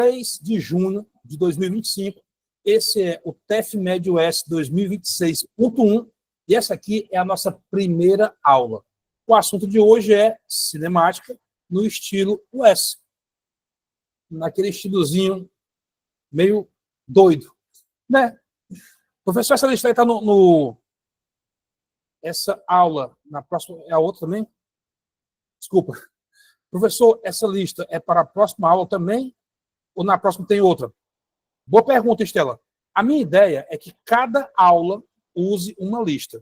3 de junho de 2025. Esse é o TEFMED-US 2026.1 e essa aqui é a nossa primeira aula. O assunto de hoje é cinemática no estilo US. Naquele estilozinho meio doido, né? Professor, essa lista aí está essa aula, na próxima, é a outra também? Desculpa. Professor, essa lista é para a próxima aula também? Ou na próxima tem outra? Boa pergunta, Estela. A minha ideia é que cada aula use uma lista.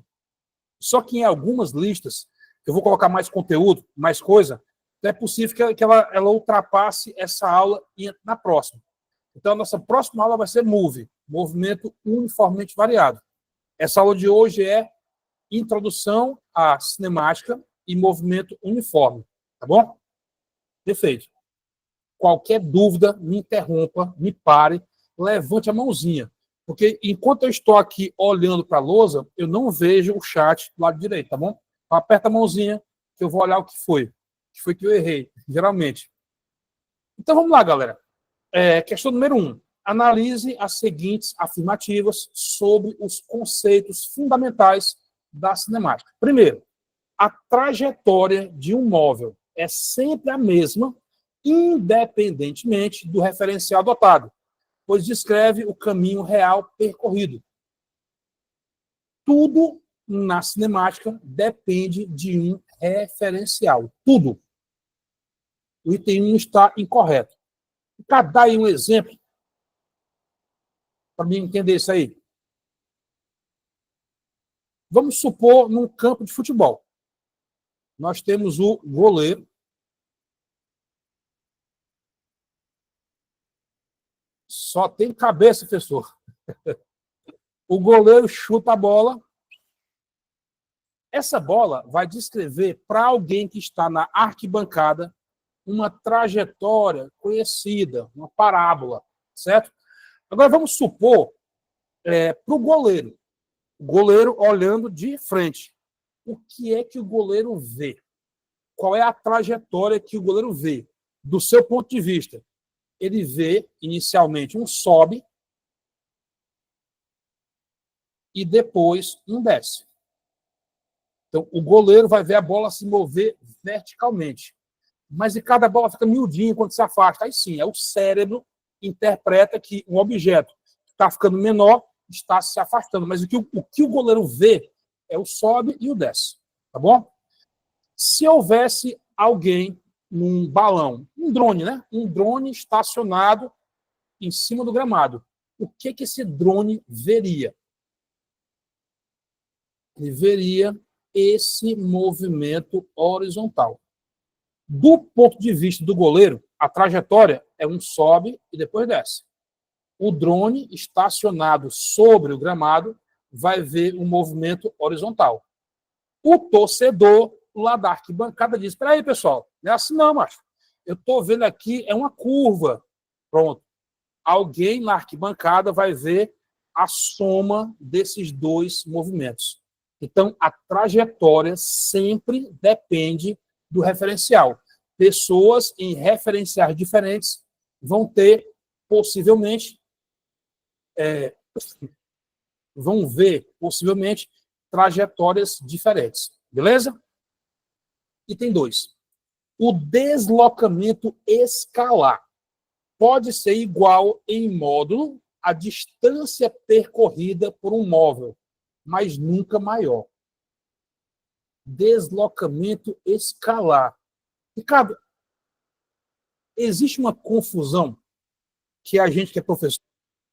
Só que em algumas listas, eu vou colocar mais conteúdo, mais coisa, então é possível que ela ultrapasse essa aula na próxima. Então, a nossa próxima aula vai ser MOVE, Movimento Uniformemente Variado. Essa aula de hoje é Introdução à Cinemática e Movimento Uniforme. Tá bom? Perfeito. Qualquer dúvida, me interrompa, me pare, levante a mãozinha. Porque enquanto eu estou aqui olhando para a lousa, eu não vejo o chat do lado direito, tá bom? Então, aperta a mãozinha que eu vou olhar o que foi. Que foi que eu errei, geralmente. Então, vamos lá, galera. Questão número 1. Analise as seguintes afirmativas sobre os conceitos fundamentais da cinemática. Primeiro, a trajetória de um móvel é sempre a mesma, independentemente do referencial adotado, pois descreve o caminho real percorrido. Tudo na cinemática depende de um referencial. Tudo. O item 1 está incorreto. Para dar aí um exemplo, para mim entender isso aí. Vamos supor num campo de futebol. Nós temos o goleiro. Só tem cabeça, professor. O goleiro chuta a bola. Essa bola vai descrever para alguém que está na arquibancada uma trajetória conhecida, uma parábola, certo? Agora vamos supor para o goleiro olhando de frente. O que é que o goleiro vê? Qual é a trajetória que o goleiro vê? Do seu ponto de vista, ele vê inicialmente um sobe e depois um desce. Então, o goleiro vai ver a bola se mover verticalmente. Mas e cada bola fica miudinha quando se afasta. Aí sim, é o cérebro que interpreta que um objeto que está ficando menor está se afastando. Mas o que o goleiro vê é o sobe e o desce. Tá bom? Se houvesse alguém num balão, um drone, né? Um drone estacionado em cima do gramado. O que esse drone veria? Ele veria esse movimento horizontal. Do ponto de vista do goleiro, a trajetória é um sobe e depois desce. O drone estacionado sobre o gramado vai ver um movimento horizontal. O torcedor lá da arquibancada diz: espera aí, pessoal, não é assim não, macho. Eu estou vendo aqui, é uma curva. Pronto. Alguém na arquibancada vai ver a soma desses dois movimentos. Então, a trajetória sempre depende do referencial. Pessoas em referenciais diferentes vão ter, possivelmente, vão ver, possivelmente, trajetórias diferentes. Beleza? Item 2. O deslocamento escalar pode ser igual em módulo à distância percorrida por um móvel, mas nunca maior. Deslocamento escalar. Ricardo, existe uma confusão que a gente que é professor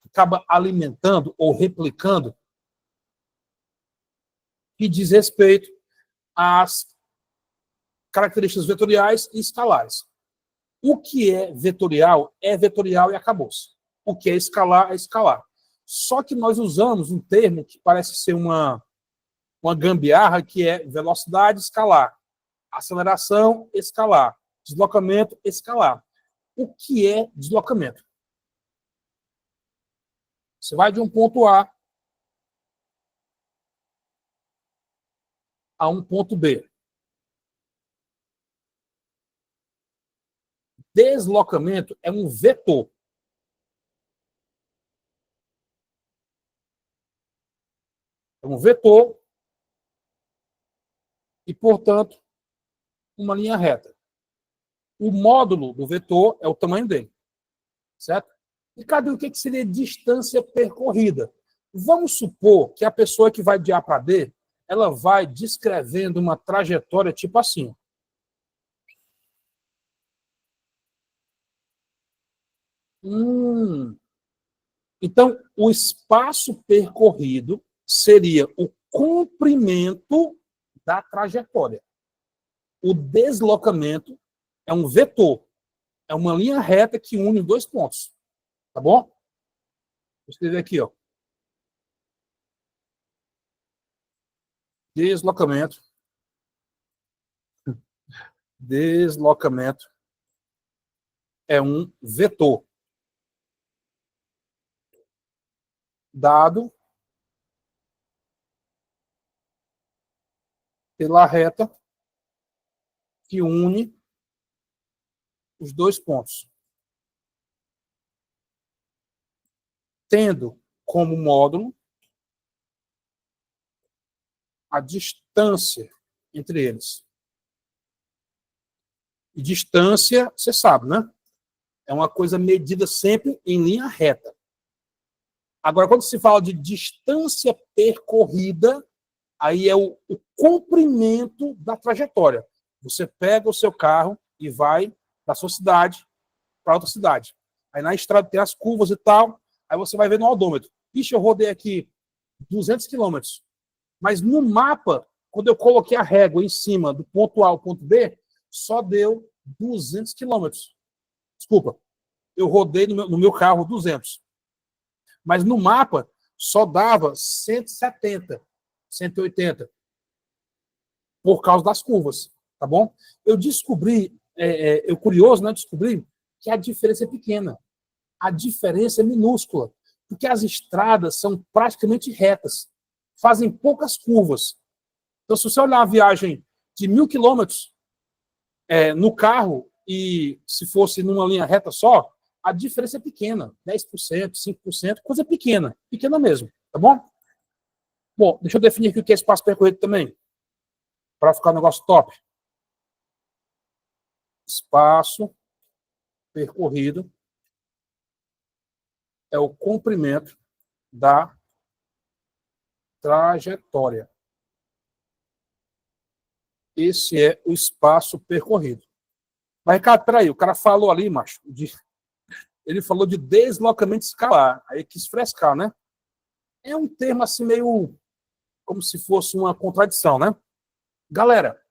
acaba alimentando ou replicando que diz respeito às características vetoriais e escalares. O que é vetorial e acabou-se. O que é escalar. Só que nós usamos um termo que parece ser uma gambiarra, que é velocidade escalar, aceleração escalar, deslocamento escalar. O que é deslocamento? Você vai de um ponto a um ponto B. Deslocamento é um vetor. É um vetor e, portanto, uma linha reta. O módulo do vetor é o tamanho dele, certo? E cadê o que seria distância percorrida? Vamos supor que a pessoa que vai de A para B, ela vai descrevendo uma trajetória tipo assim. Então, o espaço percorrido seria o comprimento da trajetória. O deslocamento é um vetor, é uma linha reta que une os dois pontos. Tá bom? Vou escrever aqui, ó. Deslocamento. Deslocamento é um vetor dado pela reta que une os dois pontos, tendo como módulo a distância entre eles. E distância, você sabe, né? É uma coisa medida sempre em linha reta. Agora, quando se fala de distância percorrida, aí é o comprimento da trajetória. Você pega o seu carro e vai da sua cidade para outra cidade. Aí na estrada tem as curvas e tal, aí você vai ver no odômetro. Ixi, eu rodei aqui 200 quilômetros. Mas no mapa, quando eu coloquei a régua em cima do ponto A ao ponto B, só deu 200 quilômetros. Desculpa, eu rodei no meu carro 200. Mas no mapa só dava 170, 180. Por causa das curvas, tá bom? Eu descobri, eu curioso, né? Descobri que a diferença é pequena. A diferença é minúscula, porque as estradas são praticamente retas, fazem poucas curvas. Então, se você olhar a viagem de 1.000 quilômetros no carro e se fosse numa linha reta só, a diferença é pequena, 10%, 5%, coisa pequena, pequena mesmo, tá bom? Bom, deixa eu definir aqui o que é espaço percorrido também, para ficar um negócio top. Espaço percorrido é o comprimento da trajetória. Esse é o espaço percorrido. Mas, Ricardo, peraí, o cara falou ali, macho, ele falou de deslocamento escalar. Aí quis frescar, né? É um termo assim meio como se fosse uma contradição, né? Galera,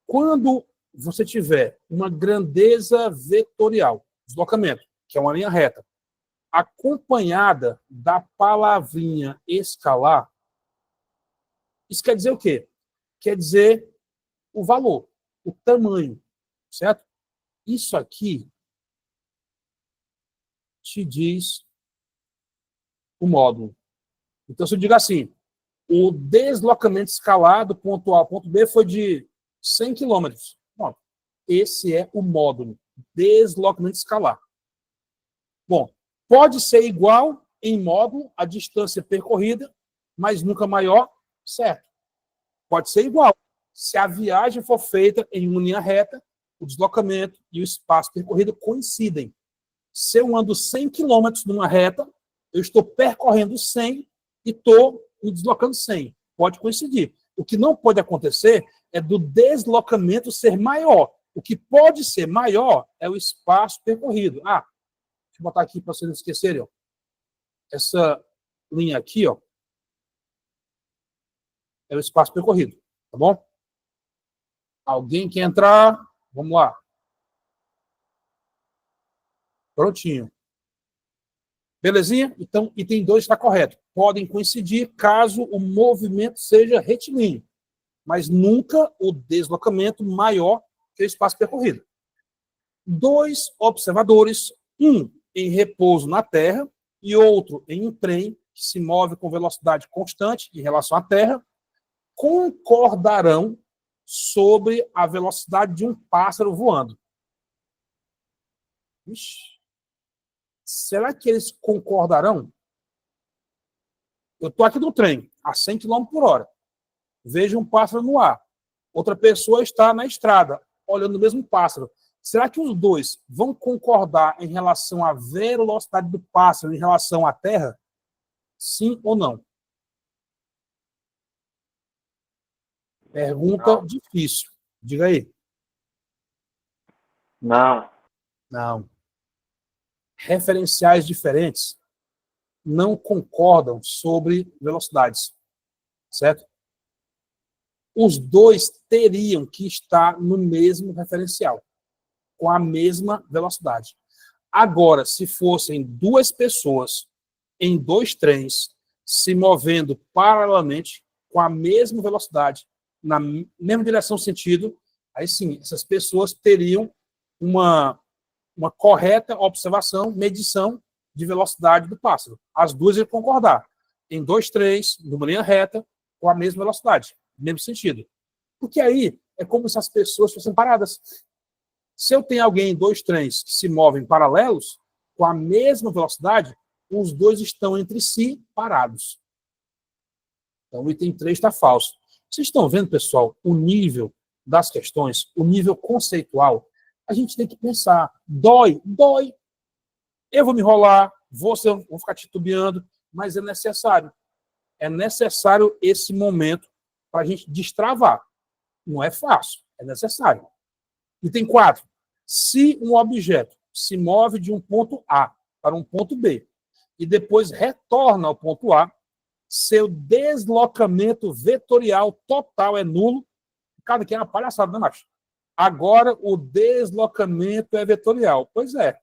quando você tiver uma grandeza vetorial, deslocamento, que é uma linha reta, acompanhada da palavrinha escalar, isso quer dizer o quê? Quer dizer o valor, o tamanho, certo? Isso aqui te diz o módulo. Então, se eu digo assim, o deslocamento escalar do ponto A ao ponto B foi de 100 km. Bom, esse é o módulo, deslocamento escalar. Bom, pode ser igual em módulo à distância percorrida, mas nunca maior, certo? Pode ser igual. Se a viagem for feita em uma linha reta, o deslocamento e o espaço percorrido coincidem. Se eu ando 100 km numa reta, eu estou percorrendo 100 e estou me deslocando 100. Pode coincidir. O que não pode acontecer é do deslocamento ser maior. O que pode ser maior é o espaço percorrido. Deixa eu botar aqui para vocês não esquecerem. Ó. Essa linha aqui, ó, é o espaço percorrido. Tá bom? Alguém quer entrar? Vamos lá. Prontinho. Belezinha? Então, item 2 está correto. Podem coincidir caso o movimento seja retilíneo, mas nunca o deslocamento maior que o espaço percorrido. 2 observadores, um em repouso na Terra e outro em um trem que se move com velocidade constante em relação à Terra, concordarão sobre a velocidade de um pássaro voando. Ixi. Será que eles concordarão? Eu estou aqui no trem, a 100 km por hora. Vejo um pássaro no ar. Outra pessoa está na estrada, olhando o mesmo pássaro. Será que os dois vão concordar em relação à velocidade do pássaro em relação à Terra? Sim ou não? Pergunta Não. difícil. Diga aí. Não. Não. Referenciais diferentes não concordam sobre velocidades, certo? Os dois teriam que estar no mesmo referencial, com a mesma velocidade. Agora, se fossem duas pessoas em dois trens se movendo paralelamente com a mesma velocidade, na mesma direção sentido, aí sim, essas pessoas teriam uma correta observação, medição de velocidade do pássaro. As duas iam concordar. Em dois trens, numa linha reta, com a mesma velocidade, mesmo sentido. Porque aí é como se as pessoas fossem paradas. Se eu tenho alguém em dois trens que se movem paralelos, com a mesma velocidade, os dois estão entre si parados. Então, o item 3 está falso. Vocês estão vendo, pessoal, o nível das questões, o nível conceitual? A gente tem que pensar. Dói. Eu vou me enrolar, vou ficar titubeando, mas é necessário. É necessário esse momento para a gente destravar. Não é fácil, é necessário. Item 4. Se um objeto se move de um ponto A para um ponto B e depois retorna ao ponto A, seu deslocamento vetorial total é nulo. Cada que é uma palhaçada, né, macho? Agora, o deslocamento é vetorial. Pois é.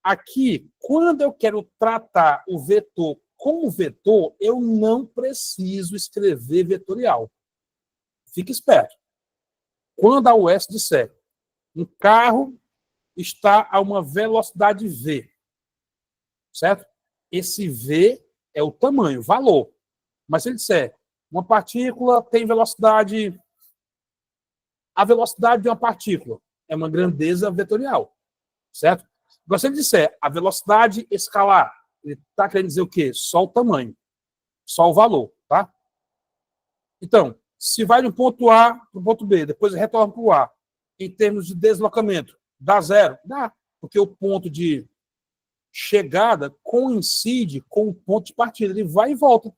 Aqui, quando eu quero tratar o vetor como vetor, eu não preciso escrever vetorial. Fique esperto. Quando a UES disser um carro está a uma velocidade V, certo? Esse V é o tamanho, valor. Mas se ele disser uma partícula tem velocidade... A velocidade de uma partícula é uma grandeza vetorial, certo? Agora, se ele disser a velocidade escalar, ele está querendo dizer o quê? Só o tamanho, só o valor, tá? Então, se vai de um ponto A para o ponto B, depois retorna para o A, em termos de deslocamento, dá zero? Dá, porque o ponto de chegada coincide com o ponto de partida, ele vai e volta.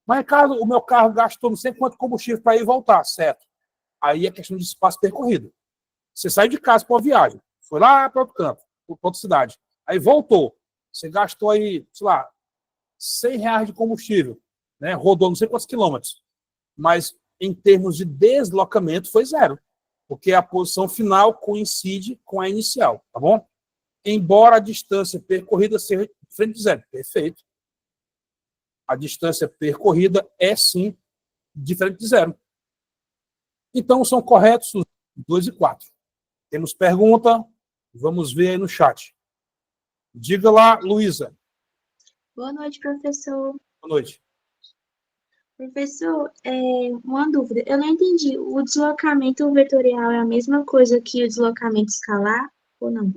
Mas, Ricardo, o meu carro gastou não sei quanto combustível para ir e voltar, certo? Aí é questão de espaço percorrido. Você sai de casa para uma viagem, foi lá para outro canto, para outra cidade, aí voltou, você gastou aí, sei lá, R$ 100 de combustível, né? Rodou não sei quantos quilômetros, mas em termos de deslocamento foi zero, porque a posição final coincide com a inicial, tá bom? Embora a distância percorrida seja diferente de zero. Perfeito. A distância percorrida é, sim, diferente de zero. Então, são corretos os 2 e 4. Temos pergunta? Vamos ver aí no chat. Diga lá, Luísa. Boa noite, professor. Boa noite. Professor, uma dúvida. Eu não entendi. O deslocamento vetorial é a mesma coisa que o deslocamento escalar ou não?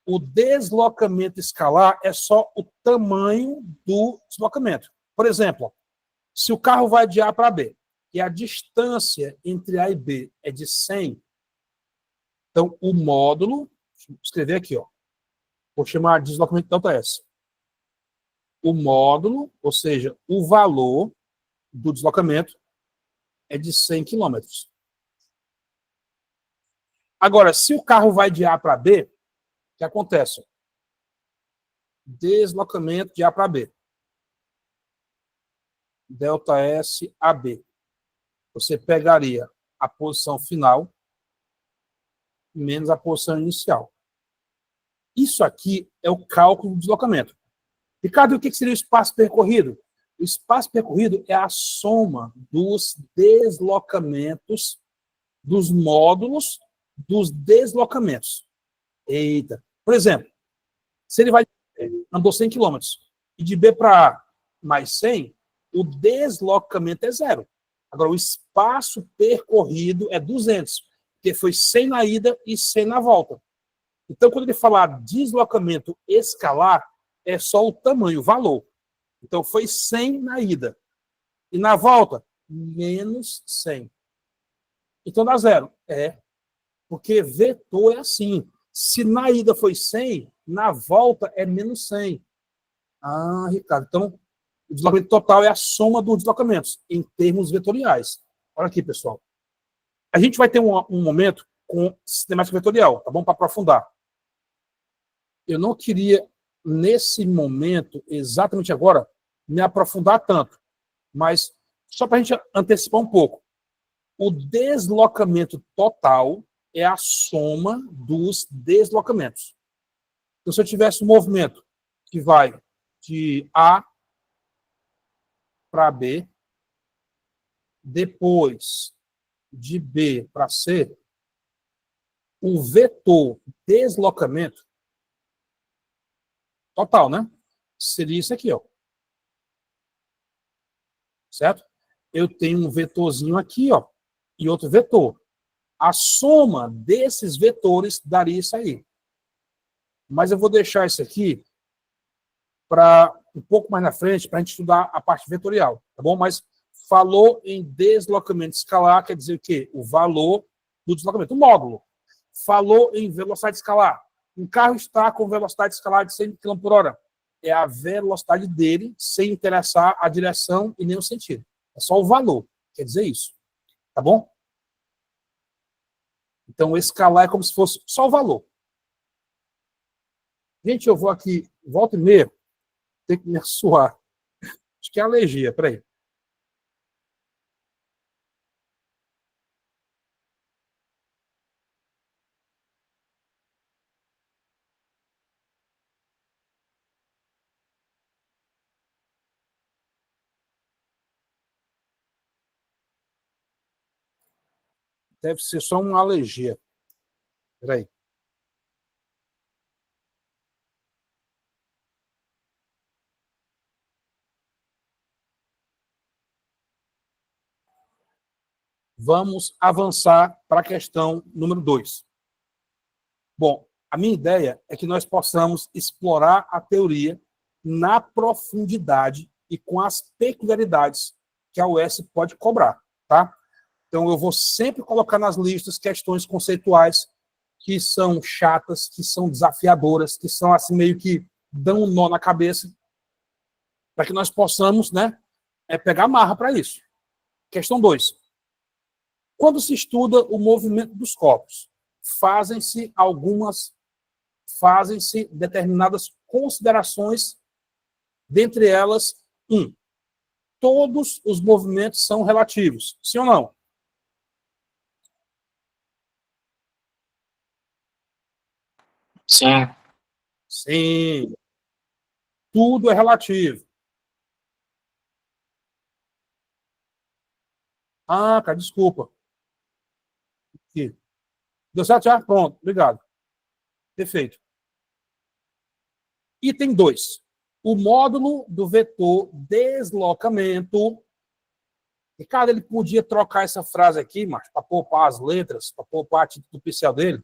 O deslocamento escalar é só o tamanho do deslocamento. Por exemplo, se o carro vai de A para B e a distância entre A e B é de 100, então o módulo, deixa eu escrever aqui, ó, vou chamar de deslocamento delta S. O módulo, ou seja, o valor do deslocamento é de 100 km. Agora, se o carro vai de A para B, o que acontece? Deslocamento de A para B. Delta S AB. Você pegaria a posição final menos a posição inicial. Isso aqui é o cálculo do deslocamento. Ricardo, o que seria o espaço percorrido? O espaço percorrido é a soma dos deslocamentos, dos módulos, dos deslocamentos. Eita. Por exemplo, se ele andou 100 km e de B para A mais 100, o deslocamento é zero. Agora, o espaço percorrido é 200, porque foi 100 na ida e 100 na volta. Então, quando ele falar deslocamento escalar, é só o tamanho, o valor. Então, foi 100 na ida. E na volta, menos 100. Então, dá zero. Porque vetor é assim. Se na ida foi 100, na volta é menos 100. Ah, Ricardo, então o deslocamento total é a soma dos deslocamentos, em termos vetoriais. Olha aqui, pessoal. A gente vai ter um momento com sistemática vetorial, tá bom? Para aprofundar. Eu não queria, nesse momento, exatamente agora, me aprofundar tanto. Mas, só para a gente antecipar um pouco, o deslocamento total é a soma dos deslocamentos. Então, se eu tivesse um movimento que vai de A para B, depois de B para C, o vetor deslocamento total, né? Seria isso aqui, ó. Certo? Eu tenho um vetorzinho aqui, ó, e outro vetor. A soma desses vetores daria isso aí. Mas eu vou deixar isso aqui para um pouco mais na frente, para a gente estudar a parte vetorial, tá bom? Mas falou em deslocamento escalar, quer dizer o quê? O valor do deslocamento, o módulo. Falou em velocidade escalar. Um carro está com velocidade escalar de 100 km por hora. É a velocidade dele, sem interessar a direção e nem o sentido. É só o valor, quer dizer isso. Tá bom? Então, escalar é como se fosse só o valor. Gente, eu vou aqui, volta e meia, tem que me suar. Acho que é alergia, peraí. Deve ser só uma alergia. Peraí. Vamos avançar para a questão número 2. Bom, a minha ideia é que nós possamos explorar a teoria na profundidade e com as peculiaridades que a UES pode cobrar, tá? Então, eu vou sempre colocar nas listas questões conceituais que são chatas, que são desafiadoras, que são assim meio que dão um nó na cabeça, para que nós possamos, né, pegar marra para isso. Questão 2. Quando se estuda o movimento dos corpos, fazem-se determinadas considerações, dentre elas, todos os movimentos são relativos, sim ou não? Sim. Sim. Tudo é relativo. Ah, cara, desculpa. Aqui. Deu certo já? Pronto, obrigado. Perfeito. Item 2. O módulo do vetor deslocamento. Ricardo, ele podia trocar essa frase aqui, mas para poupar as letras, para poupar a título do pincel dele.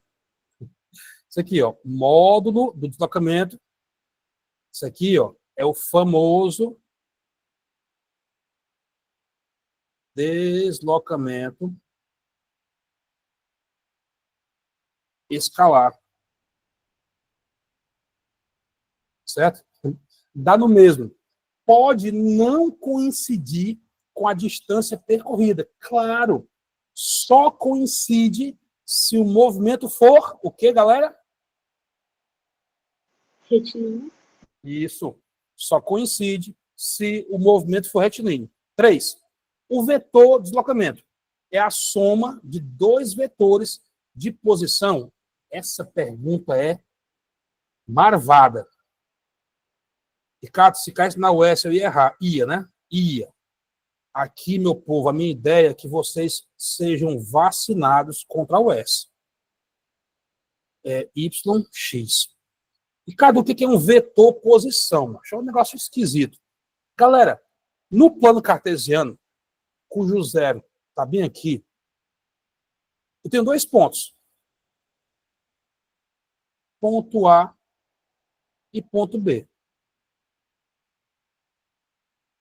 Isso aqui, ó, módulo do deslocamento. Isso aqui, ó, é o famoso deslocamento escalar. Certo? Dá no mesmo. Pode não coincidir com a distância percorrida. Claro, só coincide se o movimento for o quê, galera? Retilíneo. Isso. Só coincide se o movimento for retilíneo. 3. O vetor deslocamento é a soma de dois vetores de posição. Essa pergunta é marvada. Ricardo, se caísse na UES, eu ia errar. Ia, né? Ia. Aqui, meu povo, a minha ideia é que vocês sejam vacinados contra a UES. É YX. Ricardo, o que é um vetor posição? Achei um negócio esquisito. Galera, no plano cartesiano, cujo zero está bem aqui, eu tenho dois pontos. Ponto A e ponto B.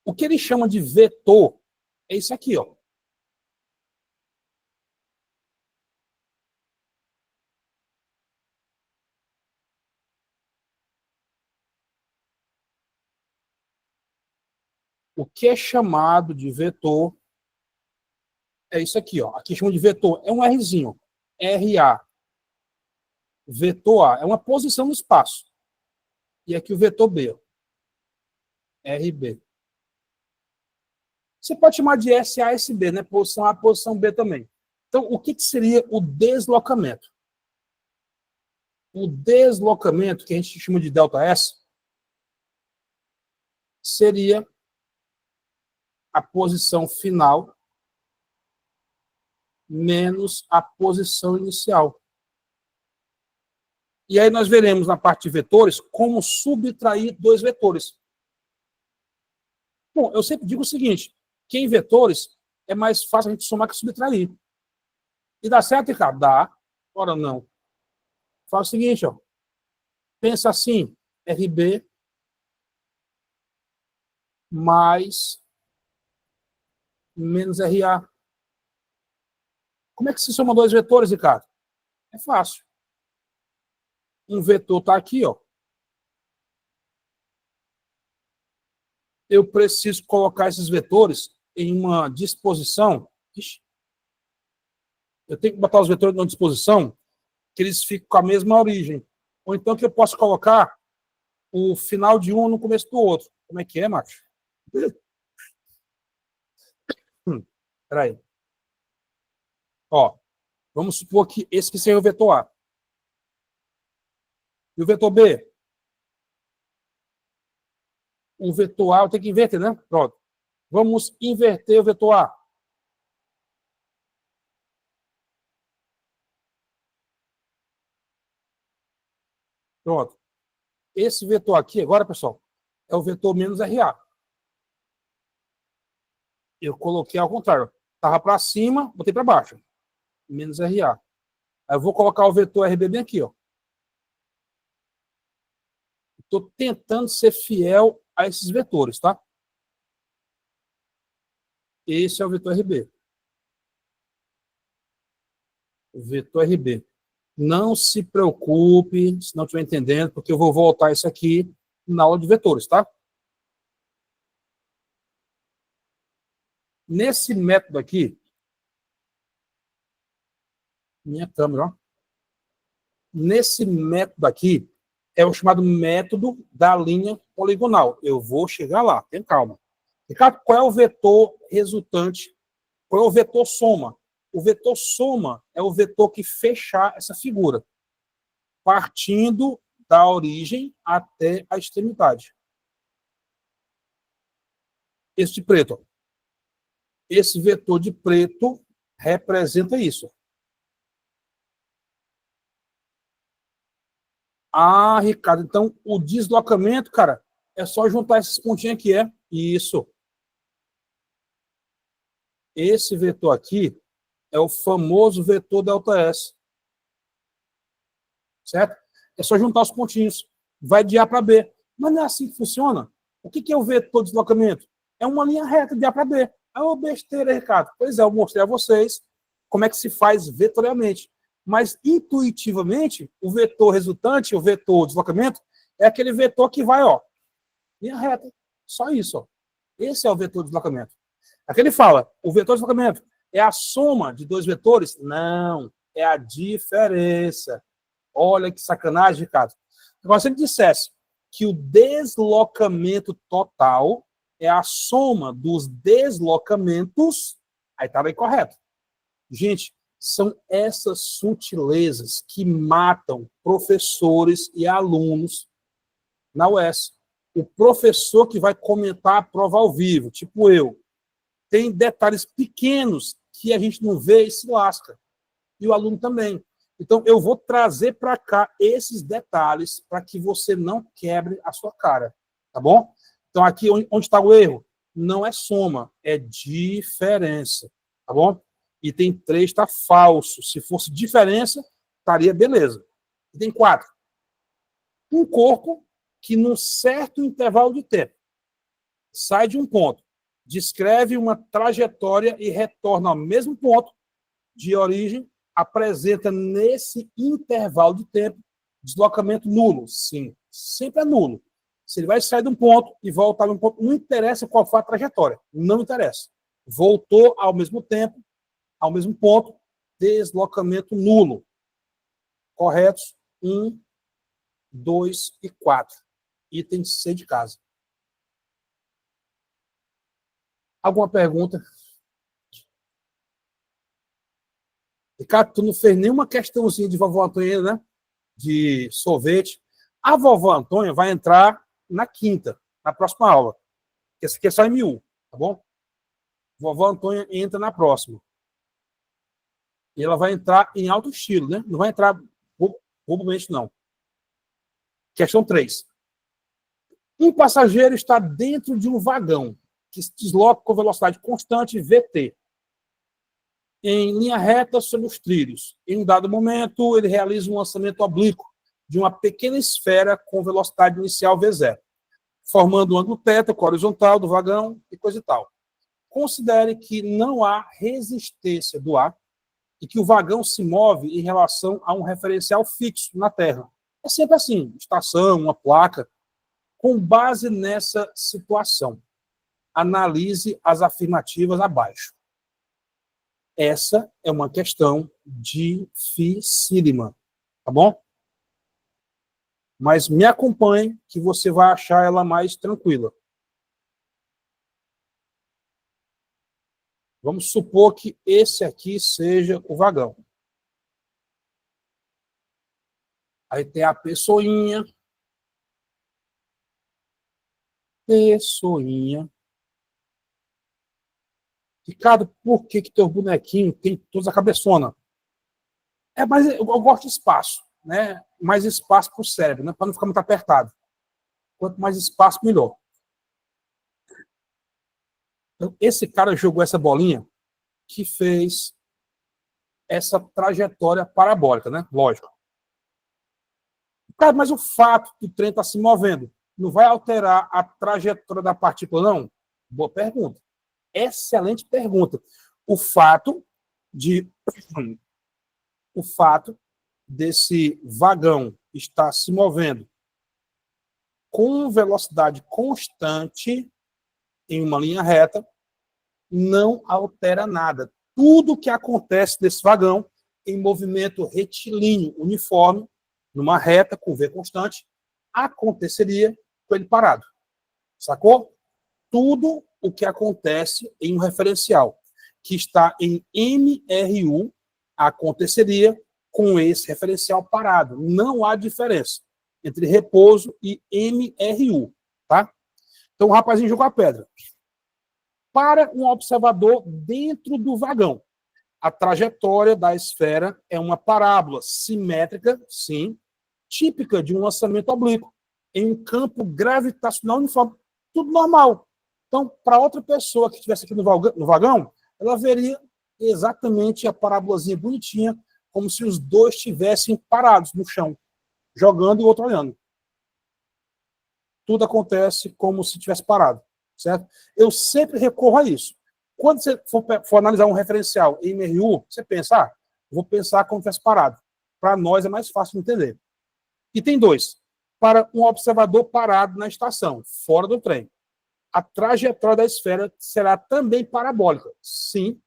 O que ele chama de vetor é isso aqui, ó. O que é chamado de vetor é isso aqui, ó. Aqui chama de vetor. É um Rzinho. RA. Vetor A. É uma posição no espaço. E aqui o vetor B, ó. RB. Você pode chamar de SA, SB, né? Posição A, posição B também. Então, o que seria o deslocamento? O deslocamento, que a gente chama de ΔS, seria a posição final menos a posição inicial. E aí nós veremos na parte de vetores como subtrair dois vetores. Bom, eu sempre digo o seguinte, que em vetores é mais fácil a gente somar que subtrair. E dá certo, Ricardo? Dá. Ora não. Faz o seguinte, ó. Pensa assim, RB mais menos RA. Como é que se soma dois vetores, Ricardo? É fácil. Um vetor está aqui, ó. Eu preciso colocar esses vetores em uma disposição. Ixi, eu tenho que botar os vetores numa disposição que eles ficam com a mesma origem. Ou então que eu posso colocar o final de um no começo do outro. Como é que é, macho? Peraí. Ó, vamos supor que esse que seja o vetor A. E o vetor B? O vetor A eu tenho que inverter, né? Pronto. Vamos inverter o vetor A. Pronto. Esse vetor aqui, agora, pessoal, é o vetor menos RA. Eu coloquei ao contrário. Estava para cima, botei para baixo. Menos RA. Aí eu vou colocar o vetor RB bem aqui, ó. Estou tentando ser fiel a esses vetores, tá? Esse é o vetor RB. O vetor RB. Não se preocupe, se não estiver entendendo, porque eu vou voltar isso aqui na aula de vetores, tá? Nesse método aqui, minha câmera, ó. Nesse método aqui, é o chamado método da linha poligonal. Eu vou chegar lá, tem calma. Ricardo, qual é o vetor resultante? Qual é o vetor soma? O vetor soma é o vetor que fechar essa figura, partindo da origem até a extremidade. Esse de preto, ó. Esse vetor de preto representa isso. Ah, Ricardo, então o deslocamento, cara, é só juntar esses pontinhos aqui, é? Isso. Esse vetor aqui é o famoso vetor ΔS. Certo? É só juntar os pontinhos. Vai de A para B. Mas não é assim que funciona. O que é o vetor de deslocamento? É uma linha reta de A para B. É uma besteira, Ricardo. Pois é, eu mostrei a vocês como é que se faz vetorialmente. Mas, intuitivamente, o vetor resultante, o vetor de deslocamento, é aquele vetor que vai, ó, linha reta. Só isso, ó. Esse é o vetor de deslocamento. Aqui ele fala, o vetor de deslocamento é a soma de dois vetores? Não, é a diferença. Olha que sacanagem, Ricardo. Agora, se ele dissesse que o deslocamento total é a soma dos deslocamentos, aí estava incorreto. Gente, são essas sutilezas que matam professores e alunos na UES. O professor que vai comentar a prova ao vivo, tipo eu, tem detalhes pequenos que a gente não vê e se lasca. E o aluno também. Então, eu vou trazer para cá esses detalhes para que você não quebre a sua cara. Tá bom? Então, aqui onde está o erro? Não é soma, é diferença. Tá bom? Item 3 está falso. Se fosse diferença, estaria beleza. Item 4. Um corpo que, num certo intervalo de tempo, sai de um ponto, descreve uma trajetória e retorna ao mesmo ponto de origem, apresenta nesse intervalo de tempo deslocamento nulo. Sim, sempre é nulo. Se ele vai sair de um ponto e voltar a um ponto, não interessa qual foi a trajetória, não interessa. Voltou ao mesmo tempo, ao mesmo ponto, deslocamento nulo. Corretos? 1, 2 e 4. Item C de casa. Alguma pergunta? Ricardo, tu não fez nenhuma questãozinha de vovó Antônia, né? De sorvete. A vovó Antônia vai entrar na quinta, na próxima aula. Esse aqui é só M1, tá bom? Vovó Antônia entra na próxima. E ela vai entrar em alto estilo, né? Não vai entrar bobomente, não. Questão 3. Um passageiro está dentro de um vagão que se desloca com velocidade constante VT, em linha reta sobre os trilhos. Em um dado momento, ele realiza um lançamento oblíquo de uma pequena esfera com velocidade inicial V0, formando um ângulo θ com a horizontal do vagão e coisa e tal. Considere que não há resistência do ar e que o vagão se move em relação a um referencial fixo na Terra. É sempre assim, estação, uma placa. Com base nessa situação, analise as afirmativas abaixo. Essa é uma questão dificílima, tá bom? Mas me acompanhe que você vai achar ela mais tranquila. Vamos supor que esse aqui seja o vagão. Aí tem a pessoinha. Ricardo, por que teu bonequinho tem toda a cabeçona? Mas eu gosto de espaço, né? Mais espaço para o cérebro, né? Para não ficar muito apertado. Quanto mais espaço, melhor. Então, esse cara jogou essa bolinha que fez essa trajetória parabólica, né? Lógico. Cara, mas o fato do trem estar se movendo não vai alterar a trajetória da partícula, não? Boa pergunta. Excelente pergunta. O fato desse vagão estar se movendo com velocidade constante em uma linha reta não altera nada. Tudo que acontece nesse vagão em movimento retilíneo uniforme, numa reta com V constante, aconteceria com ele parado. Sacou? Tudo o que acontece em um referencial que está em MRU aconteceria com esse referencial parado. Não há diferença entre repouso e MRU, tá? Então o rapazinho jogou a pedra. Para um observador dentro do vagão, a trajetória da esfera é uma parábola simétrica, sim, típica de um lançamento oblíquo, em um campo gravitacional uniforme. Tudo normal. Então, para outra pessoa que estivesse aqui no vagão, ela veria exatamente a parábolazinha bonitinha, como se os dois estivessem parados no chão, jogando e o outro olhando. Tudo acontece como se estivesse parado, certo? Eu sempre recorro a isso. Quando você for analisar um referencial em MRU, você pensa, vou pensar como se estivesse parado. Para nós é mais fácil de entender. E tem 2. Para um observador parado na estação, fora do trem, a trajetória da esfera será também parabólica, sim,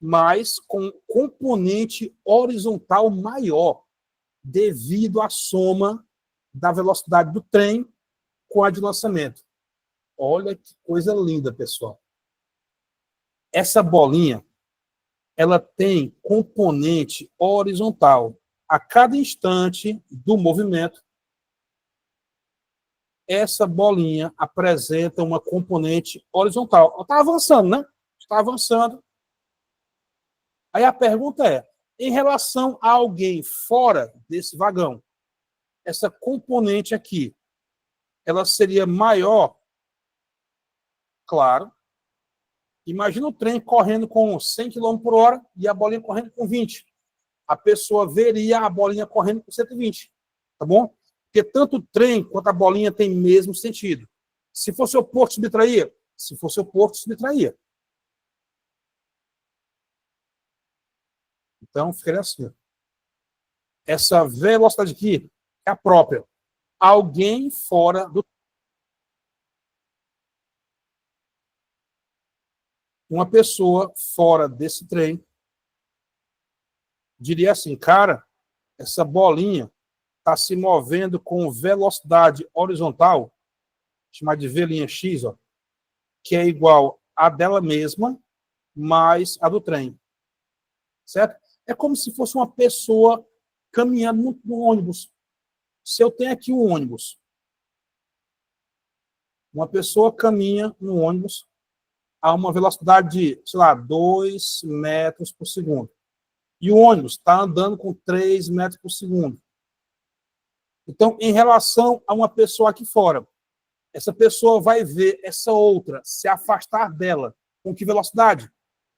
mas com componente horizontal maior, devido à soma da velocidade do trem com a de lançamento. Olha que coisa linda, pessoal. Essa bolinha, ela tem componente horizontal. A cada instante do movimento, essa bolinha apresenta uma componente horizontal. Ela está avançando, né? Está avançando. Aí a pergunta é, em relação a alguém fora desse vagão, essa componente aqui, ela seria maior? Claro. Imagina o trem correndo com 100 km por hora e a bolinha correndo com 20. A pessoa veria a bolinha correndo com 120. Tá bom? Porque tanto o trem quanto a bolinha tem mesmo sentido. Se fosse oposto, subtraía. Se fosse oposto, subtraía. Então, ficaria assim. Essa velocidade aqui é a própria. Alguém fora do... Uma pessoa fora desse trem diria assim, cara, essa bolinha está se movendo com velocidade horizontal, chamada de V' X, ó, que é igual a dela mesma, mais a do trem. Certo? É como se fosse uma pessoa caminhando no ônibus. Se eu tenho aqui um ônibus, uma pessoa caminha no ônibus a uma velocidade de, sei lá, 2 metros por segundo. E o ônibus está andando com 3 metros por segundo. Então, em relação a uma pessoa aqui fora, essa pessoa vai ver essa outra se afastar dela. Com que velocidade?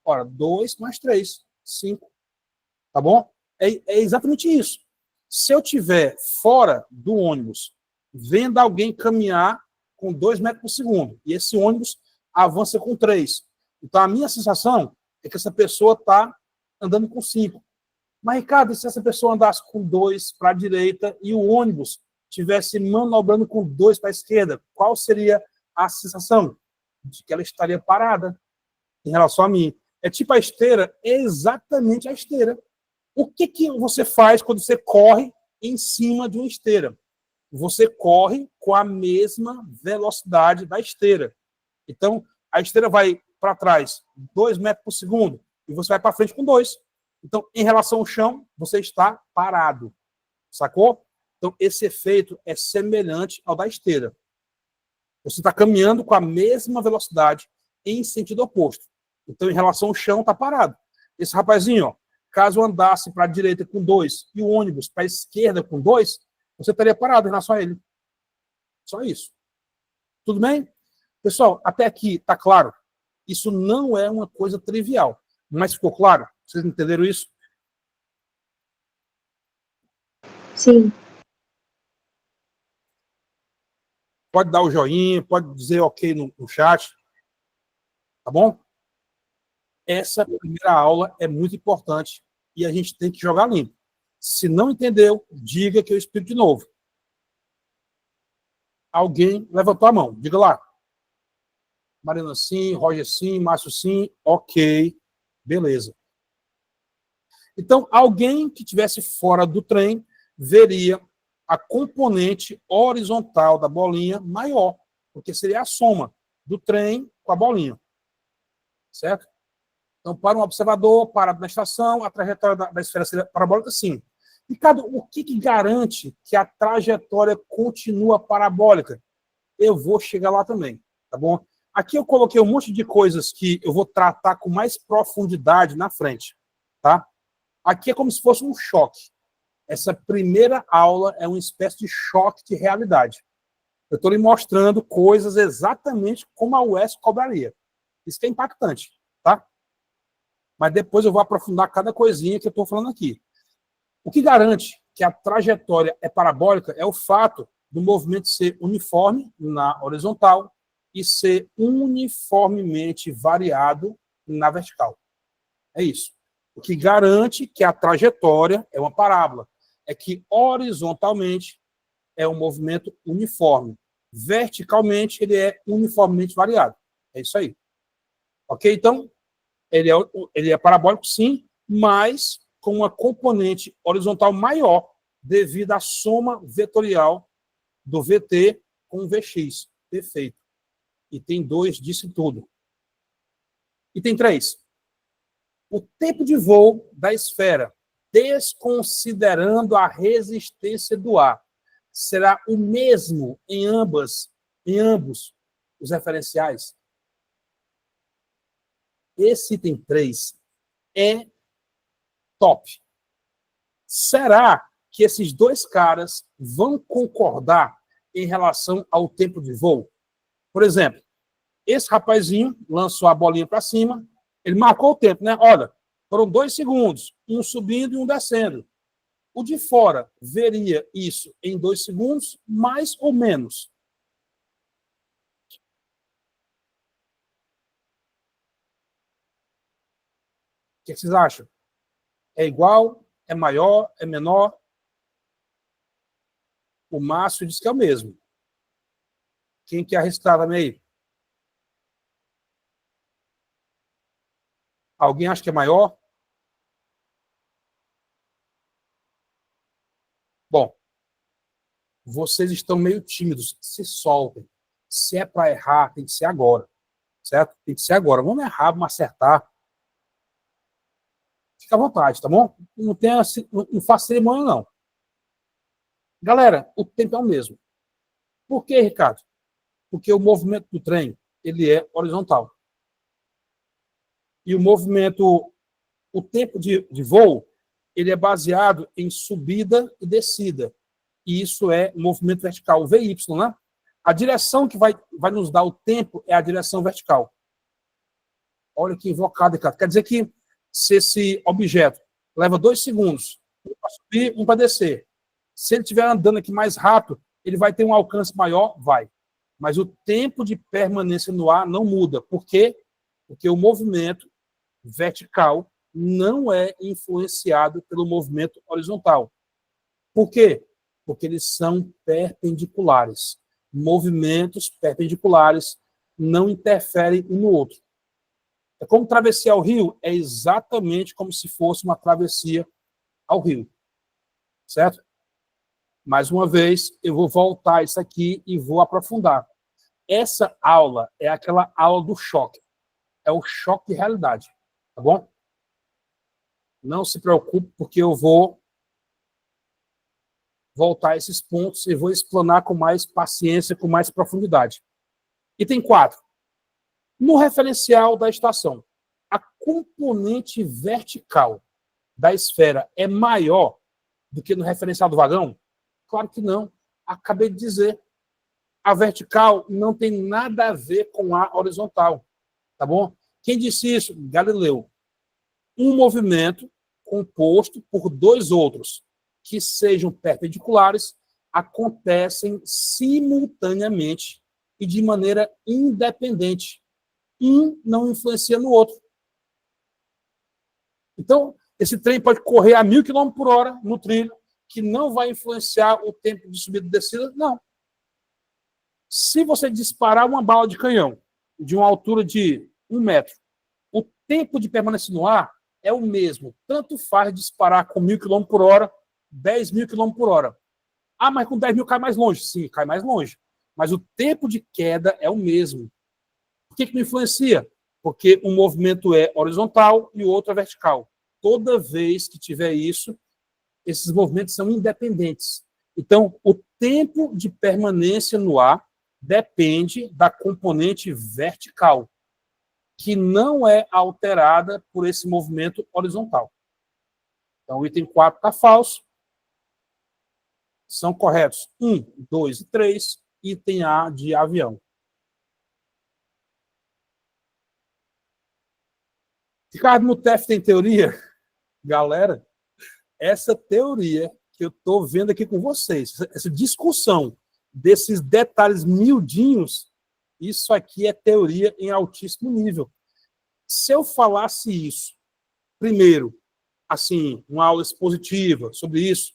Ora, 2 mais 3, 5. Tá bom? É exatamente isso. Se eu tiver fora do ônibus, vendo alguém caminhar com 2 metros por segundo, e esse ônibus avança com 3. Então, a minha sensação é que essa pessoa está andando com 5. Mas, Ricardo, se essa pessoa andasse com 2 para a direita e o ônibus estivesse manobrando com 2 para a esquerda, qual seria a sensação? De que ela estaria parada em relação a mim. É tipo a esteira, é exatamente a esteira. O que você faz quando você corre em cima de uma esteira? Você corre com a mesma velocidade da esteira. Então, a esteira vai para trás 2 metros por segundo e você vai para frente com 2. Então, em relação ao chão, você está parado. Sacou? Então, esse efeito é semelhante ao da esteira. Você está caminhando com a mesma velocidade em sentido oposto. Então, em relação ao chão, está parado. Esse rapazinho, ó, caso andasse para a direita com 2 e o ônibus para a esquerda com 2, você estaria parado em relação a ele. Só isso. Tudo bem? Pessoal, até aqui está claro? Isso não é uma coisa trivial. Mas ficou claro? Vocês entenderam isso? Sim. Pode dar o joinha, pode dizer ok no chat. Tá bom? Essa primeira aula é muito importante e a gente tem que jogar limpo. Se não entendeu, diga que eu explico de novo. Alguém levantou a mão. Diga lá. Marina sim, Roger sim, Márcio sim. Ok. Beleza. Então, alguém que estivesse fora do trem veria a componente horizontal da bolinha maior, porque seria a soma do trem com a bolinha. Certo? Então, para um observador, parado na estação, a trajetória da esfera seria parabólica, sim. Ricardo, o que garante que a trajetória continua parabólica? Eu vou chegar lá também, tá bom? Aqui eu coloquei um monte de coisas que eu vou tratar com mais profundidade na frente, tá? Aqui é como se fosse um choque. Essa primeira aula é uma espécie de choque de realidade. Eu estou lhe mostrando coisas exatamente como a UES cobraria. Isso que é impactante, tá? Mas depois eu vou aprofundar cada coisinha que eu estou falando aqui. O que garante que a trajetória é parabólica é o fato do movimento ser uniforme na horizontal e ser uniformemente variado na vertical. É isso. O que garante que a trajetória é uma parábola é que horizontalmente é um movimento uniforme. Verticalmente ele é uniformemente variado. É isso aí. Ok? Então, ele é parabólico, sim, mas com uma componente horizontal maior devido à soma vetorial do VT com o VX. Perfeito. E tem 2 disso tudo. E tem 3. O tempo de voo da esfera, desconsiderando a resistência do ar, será o mesmo em ambos os referenciais. Esse item 3 é top. Será que esses 2 caras vão concordar em relação ao tempo de voo? Por exemplo, esse rapazinho lançou a bolinha para cima, ele marcou o tempo, né? Olha, foram 2 segundos, um subindo e um descendo. O de fora veria isso em 2 segundos, mais ou menos. que vocês acham? É igual? É maior? É menor? O Márcio diz que é o mesmo. Quem quer arriscar também aí? Alguém acha que é maior? Bom, vocês estão meio tímidos. Se soltem. Se é para errar, tem que ser agora. Certo? Tem que ser agora. Vamos errar, vamos acertar. Fica à vontade, tá bom? Não, não faça cerimônia, não. Galera, o tempo é o mesmo. Por quê, Ricardo? Porque o movimento do trem, ele é horizontal. E o movimento, o tempo de voo, ele é baseado em subida e descida. E isso é movimento vertical, o VY, né? A direção que vai nos dar o tempo é a direção vertical. Olha que invocado, Ricardo. Quer dizer que se esse objeto leva 2 segundos, um para subir, um para descer, se ele estiver andando aqui mais rápido, ele vai ter um alcance maior? Vai. Mas o tempo de permanência no ar não muda. Por quê? Porque o movimento vertical não é influenciado pelo movimento horizontal. Por quê? Porque eles são perpendiculares. Movimentos perpendiculares não interferem um no outro. É como travessia ao rio, é exatamente como se fosse uma travessia ao rio. Certo? Mais uma vez, eu vou voltar isso aqui e vou aprofundar. Essa aula é aquela aula do choque. É o choque de realidade. Tá bom? Não se preocupe, porque eu vou voltar a esses pontos e vou explanar com mais paciência, com mais profundidade. Item 4. No referencial da estação, a componente vertical da esfera é maior do que no referencial do vagão? Claro que não. Acabei de dizer. A vertical não tem nada a ver com a horizontal. Tá bom? Quem disse isso? Galileu. Um movimento composto por 2 outros que sejam perpendiculares acontecem simultaneamente e de maneira independente. Um não influencia no outro. Então, esse trem pode correr a 1.000 km por hora no trilho, que não vai influenciar o tempo de subida e descida? Não. Se você disparar uma bala de canhão de uma altura de 1 metro, o tempo de permanência no ar é o mesmo. Tanto faz disparar com 1.000 km por hora, 10.000 km por hora. Ah, mas com 10.000 cai mais longe. Sim, cai mais longe. Mas o tempo de queda é o mesmo. Por que não influencia? Porque um movimento é horizontal e o outro é vertical. Toda vez que tiver isso, esses movimentos são independentes. Então, o tempo de permanência no ar depende da componente vertical, que não é alterada por esse movimento horizontal. Então, o item 4 está falso. São corretos 1, 2 e 3. Item A de avião. Ricardo, no TEF tem teoria? Galera, essa teoria que eu estou vendo aqui com vocês, essa discussão desses detalhes miudinhos, isso aqui é teoria em altíssimo nível. Se eu falasse isso, primeiro, assim, uma aula expositiva sobre isso,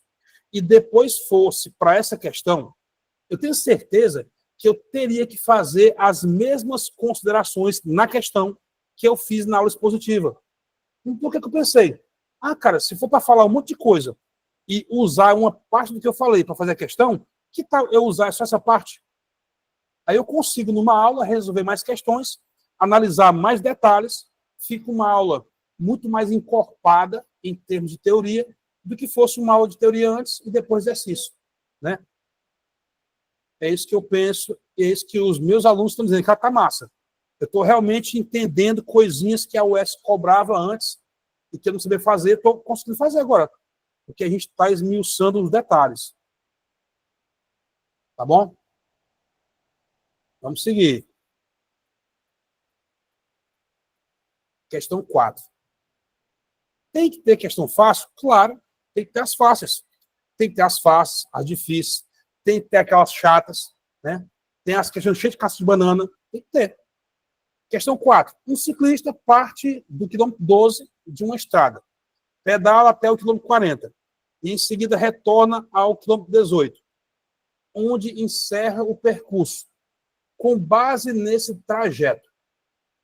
e depois fosse para essa questão, eu tenho certeza que eu teria que fazer as mesmas considerações na questão que eu fiz na aula expositiva. Então, o que eu pensei? Ah, cara, se for para falar um monte de coisa e usar uma parte do que eu falei para fazer a questão, que tal eu usar só essa parte? Aí eu consigo, numa aula, resolver mais questões, analisar mais detalhes, fica uma aula muito mais encorpada em termos de teoria do que fosse uma aula de teoria antes e depois exercício. Né? É isso que eu penso, é isso que os meus alunos estão dizendo, que está massa. Eu estou realmente entendendo coisinhas que a UES cobrava antes e que eu não sabia fazer, estou conseguindo fazer agora, porque a gente está esmiuçando os detalhes. Tá bom? Vamos seguir. Questão 4. Tem que ter questão fácil? Claro, tem que ter as fáceis. Tem que ter as fáceis, as difíceis. Tem que ter aquelas chatas, né? Tem as questões cheias de casca de banana. Tem que ter. Questão 4. Um ciclista parte do quilômetro 12 de uma estrada. Pedala até o quilômetro 40. E em seguida retorna ao quilômetro 18, onde encerra o percurso. Com base nesse trajeto,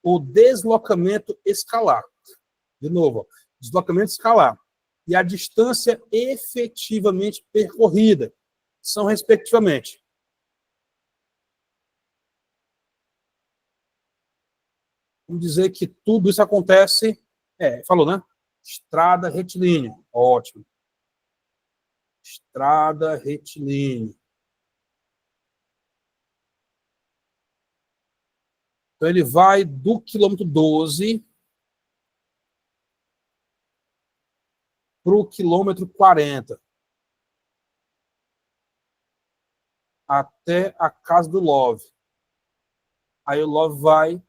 o deslocamento escalar. De novo, ó, deslocamento escalar. E a distância efetivamente percorrida são, respectivamente, vamos dizer que tudo isso acontece, falou, né? Estrada retilínea, ótimo. Estrada retilínea. Então, ele vai do quilômetro 12 para o quilômetro 40, até a casa do Love. Aí o Love vai,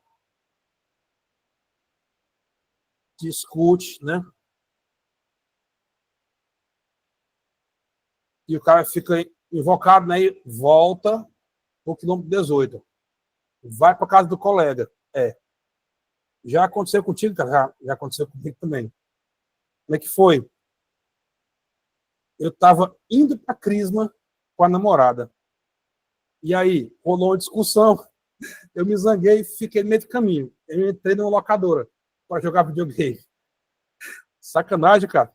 discute, né? E o cara fica invocado, né? E volta para o quilômetro 18. Vai para a casa do colega. Já aconteceu contigo, cara? Já aconteceu comigo também. Como é que foi? Eu estava indo para a Crisma com a namorada. E aí, rolou uma discussão. Eu me zanguei e fiquei no meio do caminho. Eu entrei numa locadora para jogar videogame. Sacanagem, cara.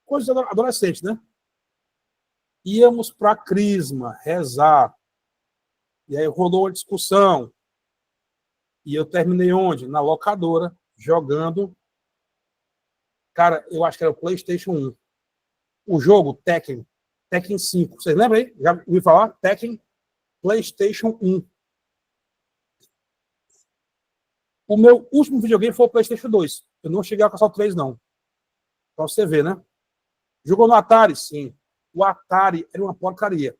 Coisa de adolescente, né? Íamos para a Crisma rezar. E aí rolou uma discussão. E eu terminei onde? Na locadora, jogando. Cara, eu acho que era o PlayStation 1. O jogo Tekken 5. Vocês lembram aí? Já ouviu falar? Tekken PlayStation 1. O meu último videogame foi o PlayStation 2. Eu não cheguei a alcançar o 3, não. Pra você ver, né? Jogou no Atari? Sim. O Atari era uma porcaria.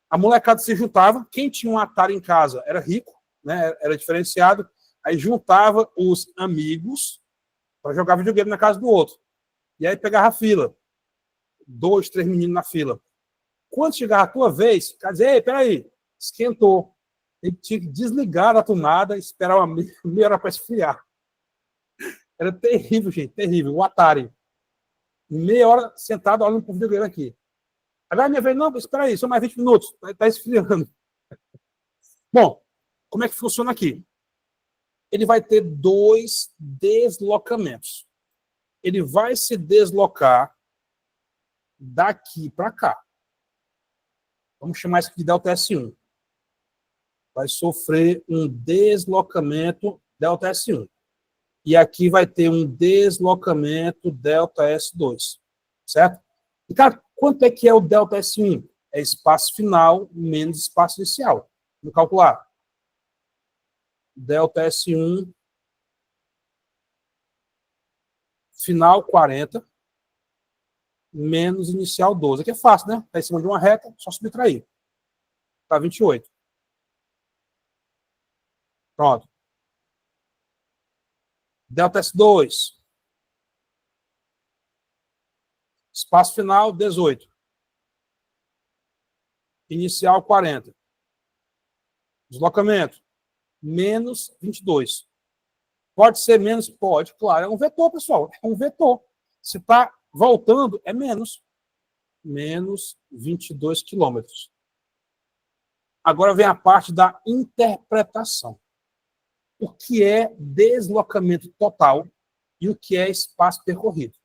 A molecada se juntava. Quem tinha um Atari em casa era rico, né? Era diferenciado. Aí juntava os amigos para jogar videogame na casa do outro. E aí pegava a fila. 2, 3 meninos na fila. Quando chegava a tua vez, quer dizer, ei, peraí, esquentou. Ele tinha que desligar a tomada e esperar uma meia hora para esfriar. Era terrível, gente, terrível. O Atari. Meia hora sentado olhando para o videogame aqui. Agora minha vez, não, espera aí, são mais 20 minutos. Está esfriando. Bom, como é que funciona aqui? Ele vai ter 2 deslocamentos. Ele vai se deslocar daqui para cá. Vamos chamar isso de delta S1. Vai sofrer um deslocamento delta S1. E aqui vai ter um deslocamento delta S2. Certo? E, cara, quanto é que é o delta S1? É espaço final menos espaço inicial. Vamos calcular. Delta S1 final 40 menos inicial 12. Aqui é fácil, né? Está em cima de uma reta, só subtrair. Está 28. Pronto. Delta S2. Espaço final, 18. Inicial, 40. Deslocamento, menos 22. Pode ser menos? Pode, claro. É um vetor, pessoal. É um vetor. Se está voltando, é menos. Menos 22 quilômetros. Agora vem a parte da interpretação. O que é deslocamento total e o que é espaço percorrido.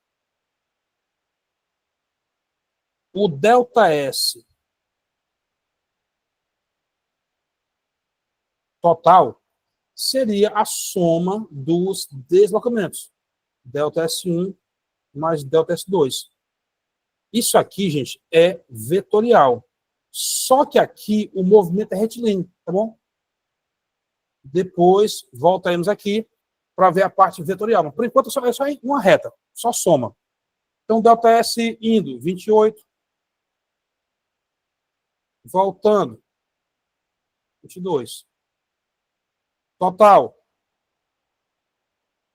O ΔS total seria a soma dos deslocamentos. ΔS1 mais ΔS2. Isso aqui, gente, é vetorial. Só que aqui o movimento é retilíneo, tá bom? Depois voltaremos aqui para ver a parte vetorial. Mas, por enquanto, é só uma reta, só soma. Então, ΔS indo, 28. Voltando, 22. Total,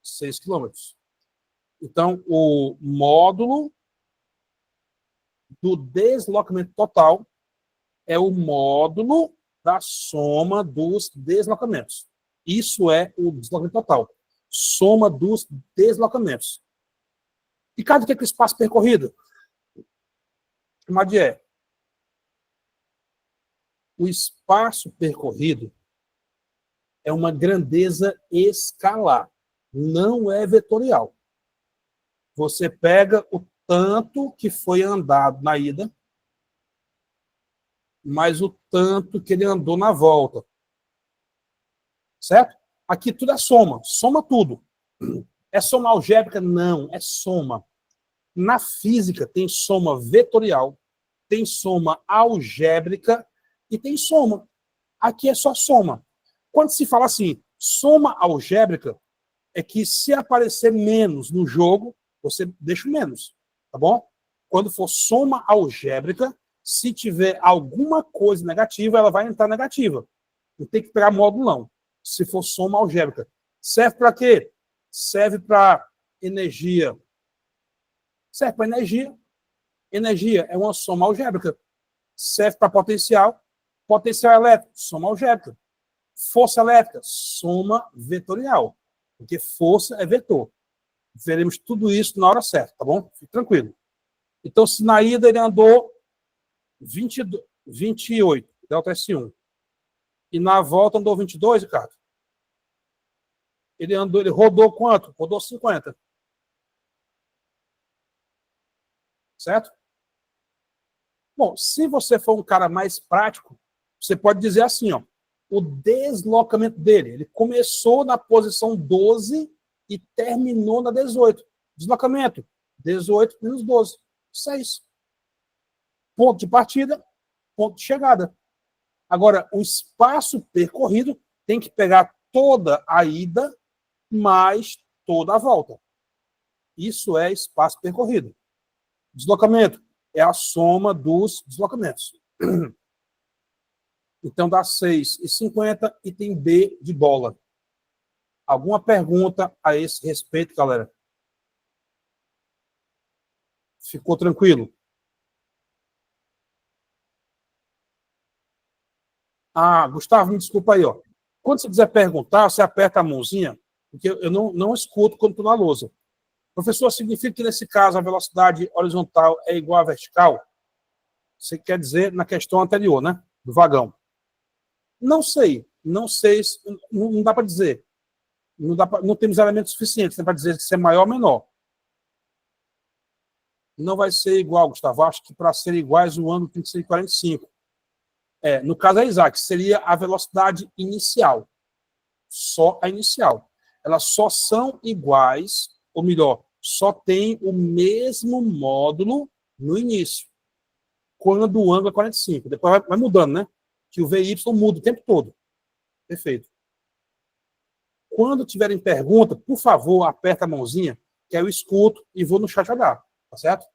6 quilômetros. Então, o módulo do deslocamento total é o módulo da soma dos deslocamentos. Isso é o deslocamento total. soma dos deslocamentos. E cada que é o espaço percorrido? Chamado de E. O espaço percorrido é uma grandeza escalar, não é vetorial. Você pega o tanto que foi andado na ida, mais o tanto que ele andou na volta. Certo? Aqui tudo é soma. Soma tudo. É soma algébrica? Não, é soma. Na física tem soma vetorial, tem soma algébrica e tem soma. Aqui é só soma. Quando se fala assim, soma algébrica, é que se aparecer menos no jogo, você deixa o menos, tá bom? Quando for soma algébrica, se tiver alguma coisa negativa, ela vai entrar negativa. Não tem que pegar módulo, não. Se for soma algébrica. Serve para quê? Serve para energia. Serve para energia. Energia é uma soma algébrica. Serve para potencial. Potencial elétrico, soma algébrica. Força elétrica, soma vetorial. Porque força é vetor. Veremos tudo isso na hora certa, tá bom? Fique tranquilo. Então, se na ida ele andou 28, delta S1. E na volta andou 22, Ricardo? Ele rodou quanto? Rodou 50. Certo? Bom, se você for um cara mais prático, você pode dizer assim, ó, o deslocamento dele, ele começou na posição 12 e terminou na 18. Deslocamento, 18 menos 12, 6. Ponto de partida, ponto de chegada. Agora, o espaço percorrido tem que pegar toda a ida mais toda a volta. Isso é espaço percorrido. Deslocamento é a soma dos deslocamentos. Então dá 6,50 e tem B de bola. Alguma pergunta a esse respeito, galera? Ficou tranquilo? Ah, Gustavo, me desculpa aí, ó. Quando você quiser perguntar, você aperta a mãozinha, porque eu não escuto quando estou na lousa. Professor, significa que nesse caso a velocidade horizontal é igual à vertical? Você quer dizer na questão anterior, né? Do vagão. Não sei, não dá para dizer. Não temos elementos suficientes para dizer se é maior ou menor. Não vai ser igual, Gustavo. Acho que para ser iguais o ângulo tem que ser 45. No caso é Isaac, seria a velocidade inicial. Só a inicial. Elas só são iguais, ou melhor, só tem o mesmo módulo no início, quando o ângulo é 45. Depois vai mudando, né? Que o VY muda o tempo todo. Perfeito. Quando tiverem pergunta, por favor, aperta a mãozinha, que eu escuto e vou no chat olhar, tá certo?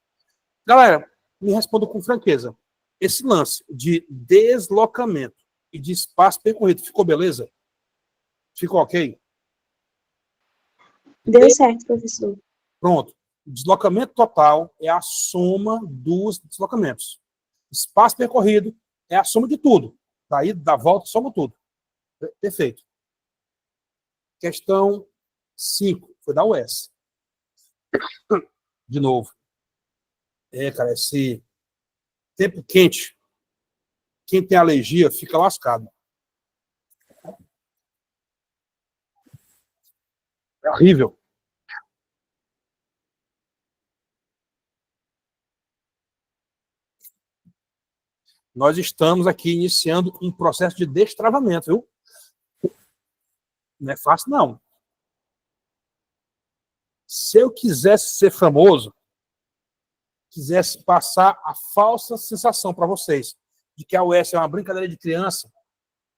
Galera, me responda com franqueza. Esse lance de deslocamento e de espaço percorrido, ficou beleza? Ficou ok? Deu certo, professor. Pronto. O deslocamento total é a soma dos deslocamentos. Espaço percorrido é a soma de tudo. Daí, da volta, soma tudo. Perfeito. Questão 5. Foi da UES. De novo. Cara, esse tempo quente, quem tem alergia fica lascado. É horrível. Nós estamos aqui iniciando um processo de destravamento, viu? Não é fácil, não. Se eu quisesse ser famoso, quisesse passar a falsa sensação para vocês de que a UES é uma brincadeira de criança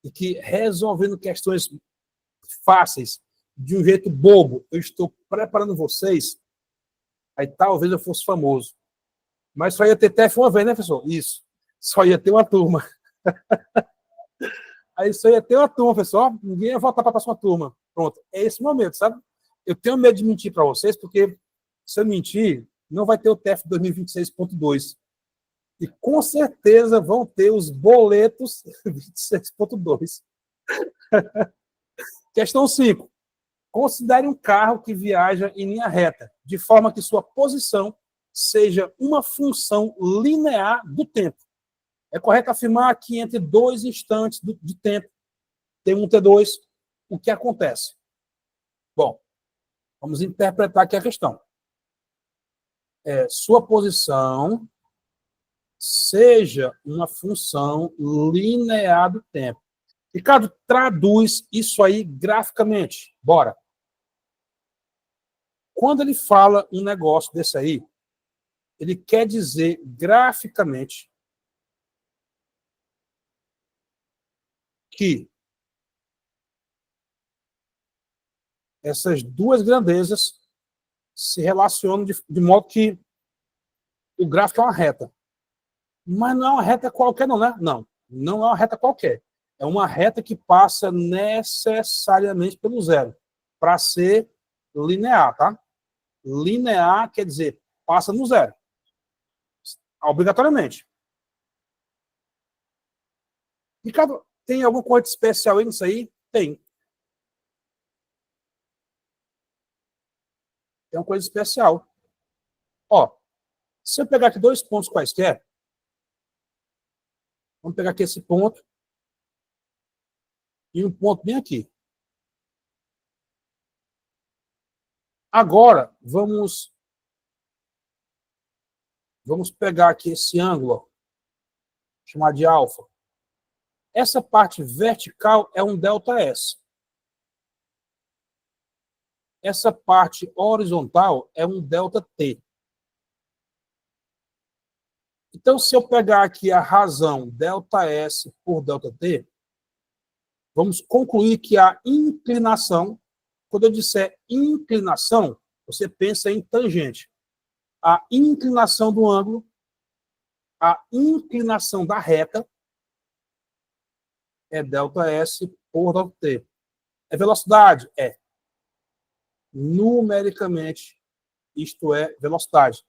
e que resolvendo questões fáceis de um jeito bobo, eu estou preparando vocês, aí talvez eu fosse famoso. Mas só ia ter TF uma vez, né, professor? Isso. Só ia ter uma turma. Aí só ia ter uma turma, pessoal. Ninguém ia voltar para a próxima turma. Pronto. É esse momento, sabe? Eu tenho medo de mentir para vocês, porque se eu mentir, não vai ter o TF 2026.2. E com certeza vão ter os boletos 26.2. Questão 5. Considere um carro que viaja em linha reta, de forma que sua posição seja uma função linear do tempo. É correto afirmar que entre dois instantes de tempo, T1 e T2, o que acontece? Bom, vamos interpretar aqui a questão. Sua posição seja uma função linear do tempo. Ricardo, traduz isso aí graficamente. Bora. Quando ele fala um negócio desse aí, ele quer dizer graficamente que essas duas grandezas se relacionam de modo que o gráfico é uma reta. Mas não é uma reta qualquer, não, né? Não, não é uma reta qualquer. É uma reta que passa necessariamente pelo zero, para ser linear, tá? Linear quer dizer, passa no zero. Obrigatoriamente. Ricardo, tem alguma coisa especial aí nisso aí? Tem. Tem uma coisa especial. Ó, se eu pegar aqui dois pontos quaisquer, vamos pegar aqui esse ponto e um ponto bem aqui. Agora, vamos pegar aqui esse ângulo, chamado de alfa. Essa parte vertical é um ΔS. Essa parte horizontal é um ΔT. Então, se eu pegar aqui a razão ΔS por ΔT, vamos concluir que a inclinação, quando eu disser inclinação, você pensa em tangente. A inclinação do ângulo, a inclinação da reta é ΔS por ΔT. É velocidade? É. Numericamente, isto é velocidade.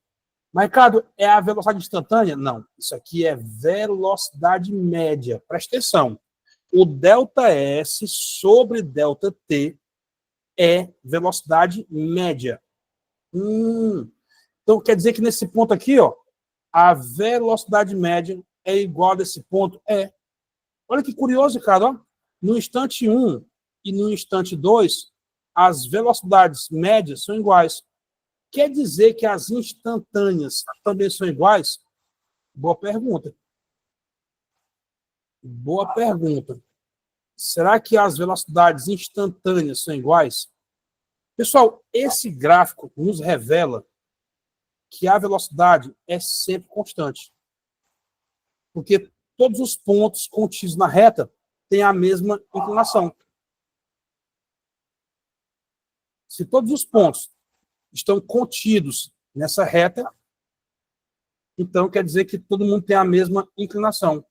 Mas, Ricardo, é a velocidade instantânea? Não. Isso aqui é velocidade média. Presta atenção. O ΔS sobre ΔT é velocidade média. Então, quer dizer que nesse ponto aqui, ó, a velocidade média é igual a desse ponto? É. Olha que curioso, cara. Ó. No instante 1 e no instante 2, as velocidades médias são iguais. Quer dizer que as instantâneas também são iguais? Boa pergunta. Boa pergunta. Será que as velocidades instantâneas são iguais? Pessoal, esse gráfico nos revela que a velocidade é sempre constante. Porque todos os pontos contidos na reta têm a mesma inclinação. Se todos os pontos estão contidos nessa reta, então quer dizer que todo mundo tem a mesma inclinação.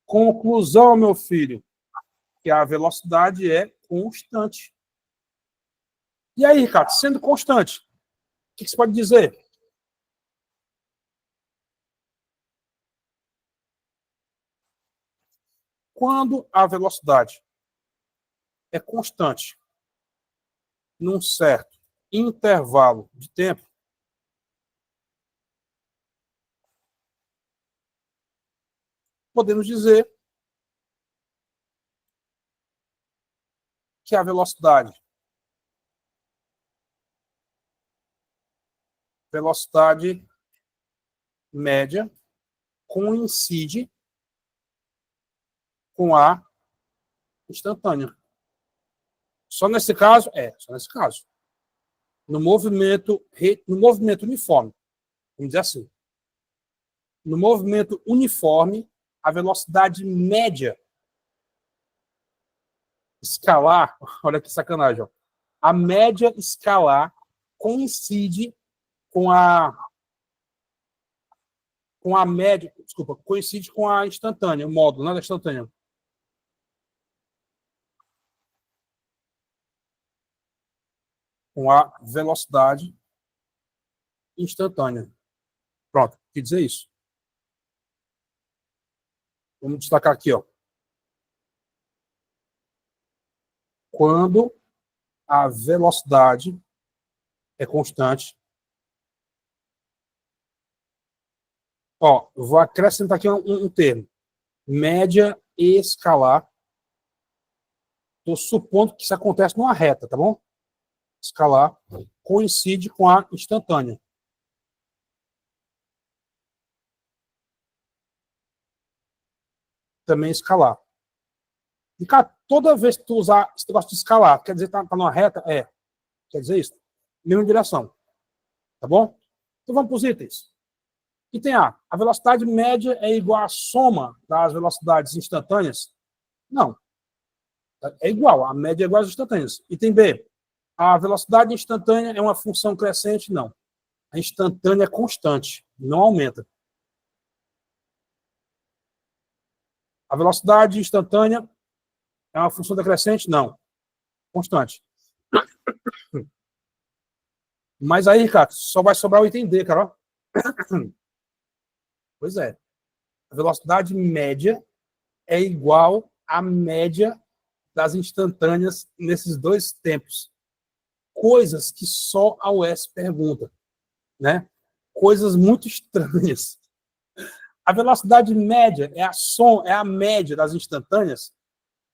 Conclusão, meu filho, que a velocidade é constante. E aí, Ricardo, sendo constante, o que você pode dizer? Quando a velocidade é constante num certo intervalo de tempo, podemos dizer que a velocidade média coincide com a instantânea. Só nesse caso? Só nesse caso. No movimento uniforme, vamos dizer assim. No movimento uniforme, a velocidade média escalar, olha que sacanagem, ó. A média escalar coincide com a média, desculpa, coincide com a instantânea, o módulo, não é da instantânea. Com a velocidade instantânea. Pronto, quer dizer isso. Vamos destacar aqui, ó. Quando a velocidade é constante. Ó, eu vou acrescentar aqui um termo. Média escalar. Estou supondo que isso acontece numa reta, tá bom? Escalar coincide com a instantânea. Também escalar. E, cara, toda vez que tu usar esse negócio de escalar, quer dizer que tá numa reta? É. Quer dizer isso? Mesma direção. Tá bom? Então vamos para os itens. Item A. A velocidade média é igual à soma das velocidades instantâneas? Não. É igual. A média é igual às instantâneas. Item B. A velocidade instantânea é uma função crescente? Não. A instantânea é constante. Não aumenta. A velocidade instantânea é uma função decrescente? Não. Constante. Mas aí, Ricardo, só vai sobrar o item D, cara. Pois é. A velocidade média é igual à média das instantâneas nesses dois tempos. Coisas que só a UES pergunta, né? Coisas muito estranhas. A velocidade média é a média das instantâneas.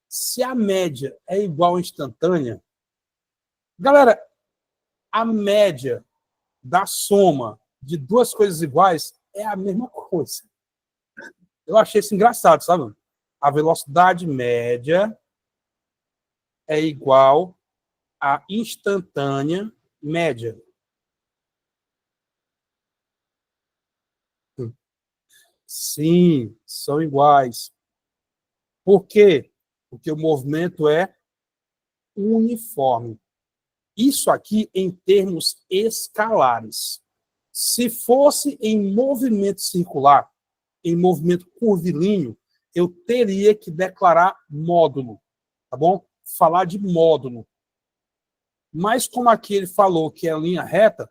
Se a média é igual à instantânea, galera, a média da soma de duas coisas iguais é a mesma coisa. Eu achei isso engraçado, sabe? A velocidade média é igual à instantânea média. Sim, são iguais. Por quê? Porque o movimento é uniforme. Isso aqui em termos escalares. Se fosse em movimento circular, em movimento curvilíneo, eu teria que declarar módulo, tá bom? Falar de módulo. Mas como aqui ele falou que é linha reta,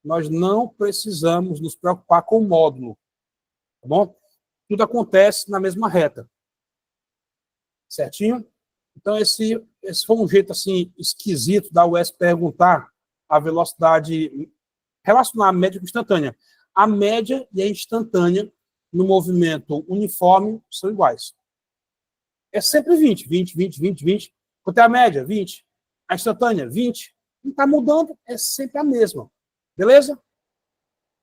nós não precisamos nos preocupar com o módulo, tá bom? Tudo acontece na mesma reta. Certinho? Então, esse foi um jeito assim esquisito da UES perguntar a velocidade, relacionar a média com a instantânea. A média e a instantânea no movimento uniforme são iguais. É sempre 20, 20, 20, 20, 20. Quanto é a média? 20. A instantânea? 20. Não está mudando, é sempre a mesma. Beleza?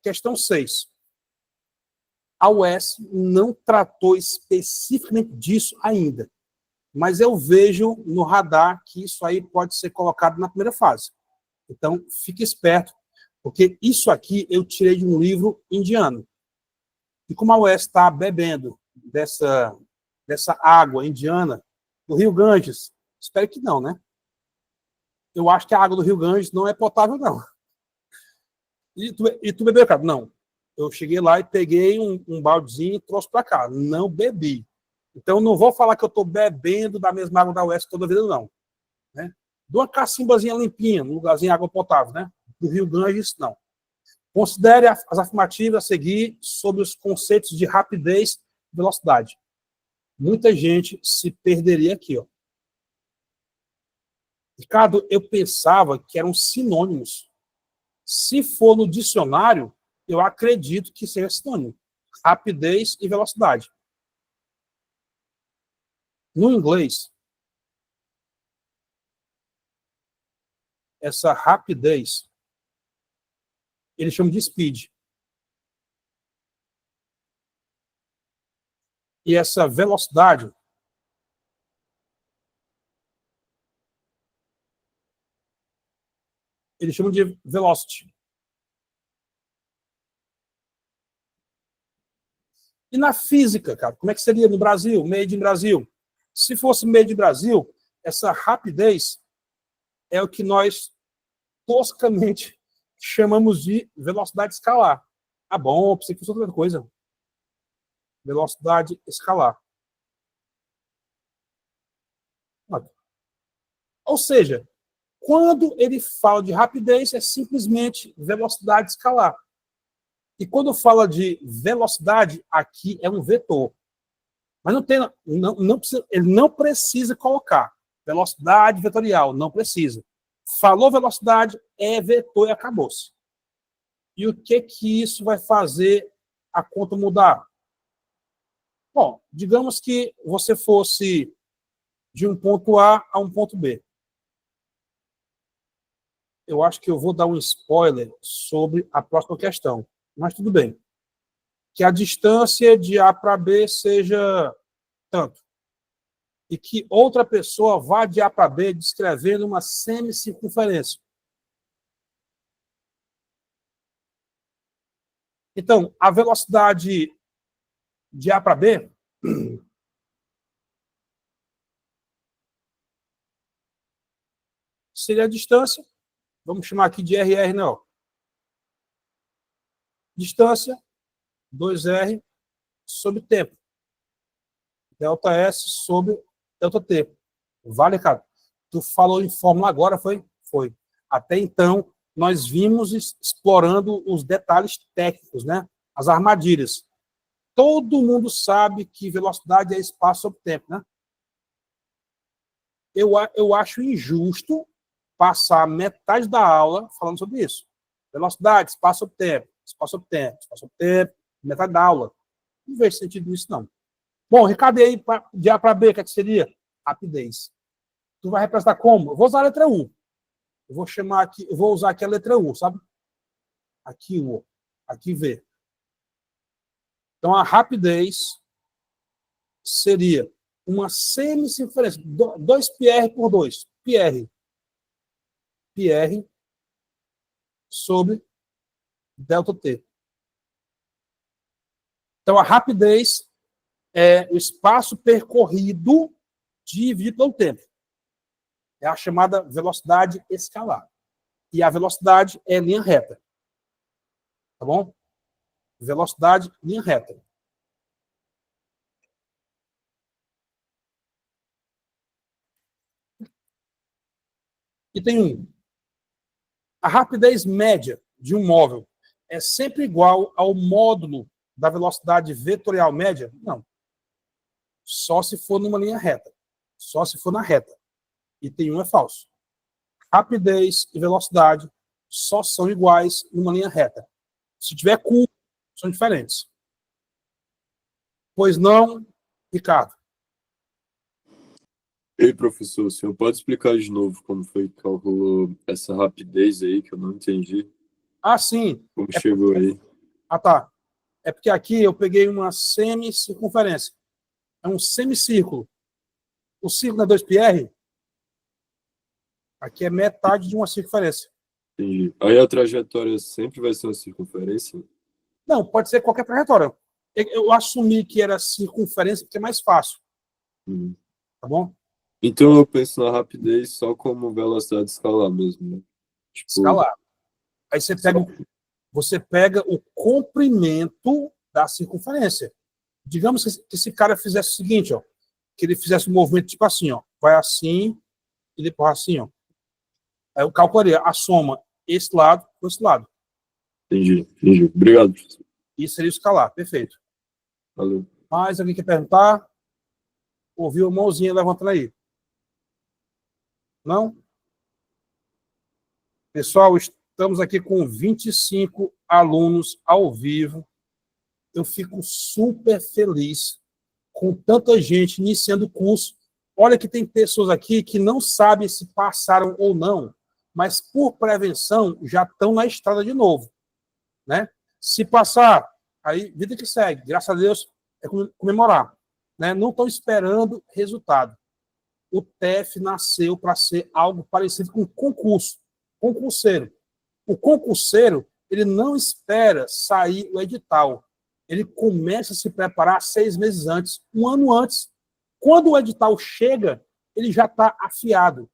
Questão 6. A UES não tratou especificamente disso ainda. Mas eu vejo no radar que isso aí pode ser colocado na primeira fase. Então, fique esperto, porque isso aqui eu tirei de um livro indiano. E como a UES está bebendo dessa água indiana do Rio Ganges, espero que não, né? Eu acho que a água do Rio Ganges não é potável, não. E tu bebeu, cara? Não. Eu cheguei lá e peguei um baldezinho e trouxe para cá. Não bebi. Então, não vou falar que eu estou bebendo da mesma água da UES toda a vida, não. Né? De uma cacimbazinha limpinha, num lugarzinho de água potável, né? Do Rio Ganges, não. Considere as afirmativas a seguir sobre os conceitos de rapidez e velocidade. Muita gente se perderia aqui, ó. Ricardo, eu pensava que eram sinônimos. Se for no dicionário, eu acredito que seja sinônimo. Rapidez e velocidade. No inglês, essa rapidez, eles chamam de speed. E essa velocidade, eles chamam de velocity. E na física, cara, como é que seria no Brasil, made in Brasil? Se fosse made in Brasil, essa rapidez é o que nós toscamente chamamos de velocidade escalar. Ah, bom, pensei que fosse outra coisa. Velocidade escalar. Ou seja, quando ele fala de rapidez, é simplesmente velocidade escalar. E quando fala de velocidade, aqui é um vetor. Mas não tem, não precisa, ele não precisa colocar. Velocidade vetorial, não precisa. Falou velocidade, é vetor e acabou-se. E o que isso vai fazer a conta mudar? Bom, digamos que você fosse de um ponto A a um ponto B. Eu acho que eu vou dar um spoiler sobre a próxima questão, mas tudo bem. Que a distância de A para B seja tanto. E que outra pessoa vá de A para B descrevendo uma semicircunferência. Então, a velocidade de A para B seria a distância, vamos chamar aqui de RR, não. Distância, 2R sobre tempo. Delta S sobre delta T. Vale, cara? Tu falou em fórmula agora, foi? Foi. Até então, nós vimos explorando os detalhes técnicos, né? As armadilhas. Todo mundo sabe que velocidade é espaço sobre tempo, né? Eu acho injusto passar metade da aula falando sobre isso. Velocidade, espaço sobre tempo, espaço sobre tempo, espaço sobre tempo, metade da aula. Não vejo sentido nisso, não. Bom, Ricardo, aí, de A para B, o que seria? Rapidez. Tu vai representar como? Eu vou usar a letra U. Eu vou chamar aqui, eu vou usar aqui a letra U, sabe? Aqui U, aqui V. Então, a rapidez seria uma semicircunferência, 2πr por 2. πr sobre delta T. Então, a rapidez é o espaço percorrido dividido pelo tempo. É a chamada velocidade escalar. E a velocidade é linha reta. Tá bom? Velocidade, linha reta. E tem a rapidez média de um móvel é sempre igual ao módulo da velocidade vetorial média? Não. Só se for numa linha reta. Só se for na reta. E tem é falso. Rapidez e velocidade só são iguais numa linha reta. Se tiver curva, são diferentes. Pois não, Ricardo? Ei, professor, o senhor pode explicar de novo como foi que calculou essa rapidez aí, que eu não entendi? Ah, sim. Como chegou aí? Ah, tá. É porque aqui eu peguei uma semicircunferência. É um semicírculo. O círculo é 2πr. Aqui é metade de uma circunferência. Entendi. Aí a trajetória sempre vai ser uma circunferência? Não, pode ser qualquer trajetória. Eu assumi que era circunferência porque é mais fácil. Tá bom? Então eu penso na rapidez só como velocidade escalar mesmo, né? Tipo, escalar. Aí você pega o comprimento da circunferência. Digamos que esse cara fizesse o seguinte, ó, que ele fizesse um movimento tipo assim, ó, vai assim e depois assim, ó. Aí eu calcularia a soma esse lado com esse lado. Entendi. Obrigado, professor. Isso seria escalar, perfeito. Valeu. Mais alguém quer perguntar? Ouviu a mãozinha levantando aí? Não? Pessoal, estamos aqui com 25 alunos ao vivo. Eu fico super feliz com tanta gente iniciando o curso. Olha que tem pessoas aqui que não sabem se passaram ou não, mas por prevenção já estão na estrada de novo, né? Se passar, aí vida que segue, graças a Deus, é comemorar, né? Não estão esperando resultado. O TEF nasceu para ser algo parecido com concurso, concurseiro. O concurseiro, ele não espera sair o edital. Ele começa a se preparar 6 meses antes, 1 ano antes. Quando o edital chega, ele já está afiado.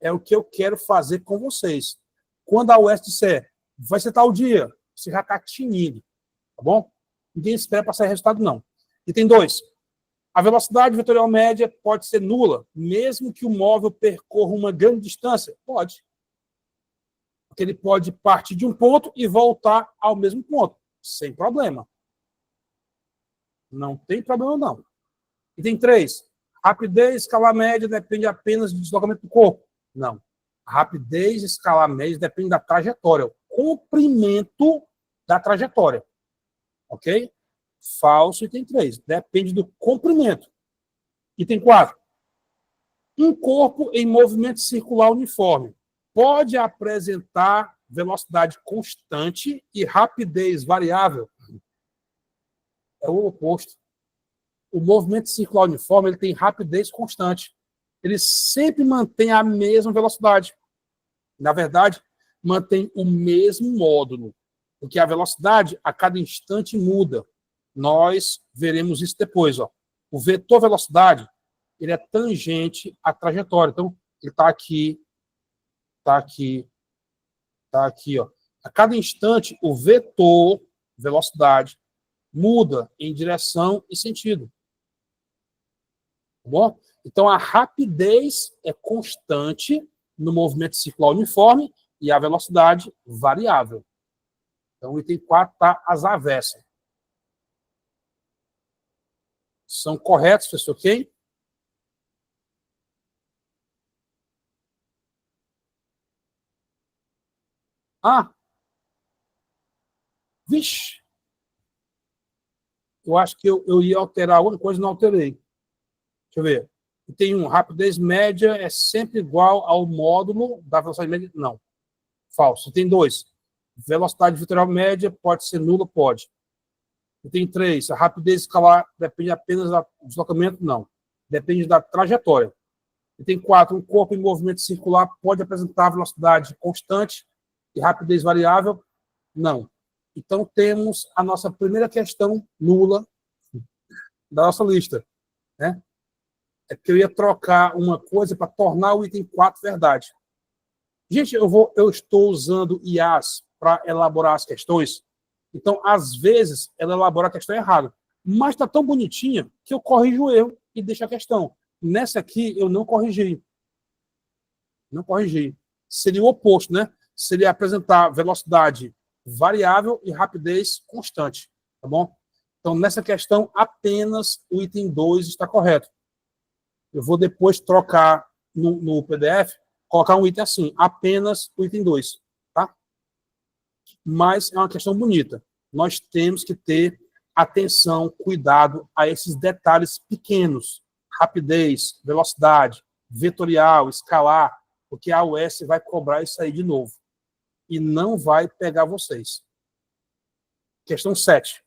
É o que eu quero fazer com vocês. Quando a UES disser, vai ser tal dia, você já está tinindo, tá bom? Ninguém espera para sair resultado, não. E tem 2. A velocidade vetorial média pode ser nula, mesmo que o móvel percorra uma grande distância? Pode. Porque ele pode partir de um ponto e voltar ao mesmo ponto, sem problema. Não tem problema, não. E tem 3. Rapidez escalar média depende apenas do deslocamento do corpo. Não. A rapidez escalar média depende da trajetória, o comprimento da trajetória. Ok? Falso, item 3. Depende do comprimento. Item 4. Um corpo em movimento circular uniforme pode apresentar velocidade constante e rapidez variável. É o oposto. O movimento circular uniforme ele tem rapidez constante. Ele sempre mantém a mesma velocidade. Na verdade, mantém o mesmo módulo, porque a velocidade a cada instante muda. Nós veremos isso depois. Ó. O vetor velocidade ele é tangente à trajetória. Então, ele está aqui, está aqui, está aqui. Ó. A cada instante, o vetor velocidade muda em direção e sentido. Tá bom? Então, a rapidez é constante no movimento circular uniforme e a velocidade variável. Então, o item 4 está às avessas. São corretos, professor, ok? Ah, vixe. Eu acho que eu ia alterar alguma coisa e não alterei. Deixa eu ver. Tem um, rapidez média é sempre igual ao módulo da velocidade média. Não. Falso. Tem 2. Velocidade vetorial média pode ser nula? Pode. Tem 3. A rapidez escalar depende apenas do deslocamento? Não. Depende da trajetória. Tem 4. Um corpo em movimento circular pode apresentar velocidade constante e rapidez variável? Não. Então, temos a nossa primeira questão nula da nossa lista. Né? É que eu ia trocar uma coisa para tornar o item 4 verdade. Gente, eu estou usando IAs para elaborar as questões. Então, às vezes, ela elabora a questão errada. Mas está tão bonitinha que eu corrijo o erro e deixo a questão. Nessa aqui, eu não corrigi. Não corrigi. Seria o oposto, né? Seria apresentar velocidade variável e rapidez constante. Tá bom? Então, nessa questão, apenas o item 2 está correto. Eu vou depois trocar no PDF, colocar um item assim, apenas o item 2. Tá? Mas é uma questão bonita. Nós temos que ter atenção, cuidado a esses detalhes pequenos. Rapidez, velocidade, vetorial, escalar, porque a UES vai cobrar isso aí de novo. E não vai pegar vocês. Questão 7.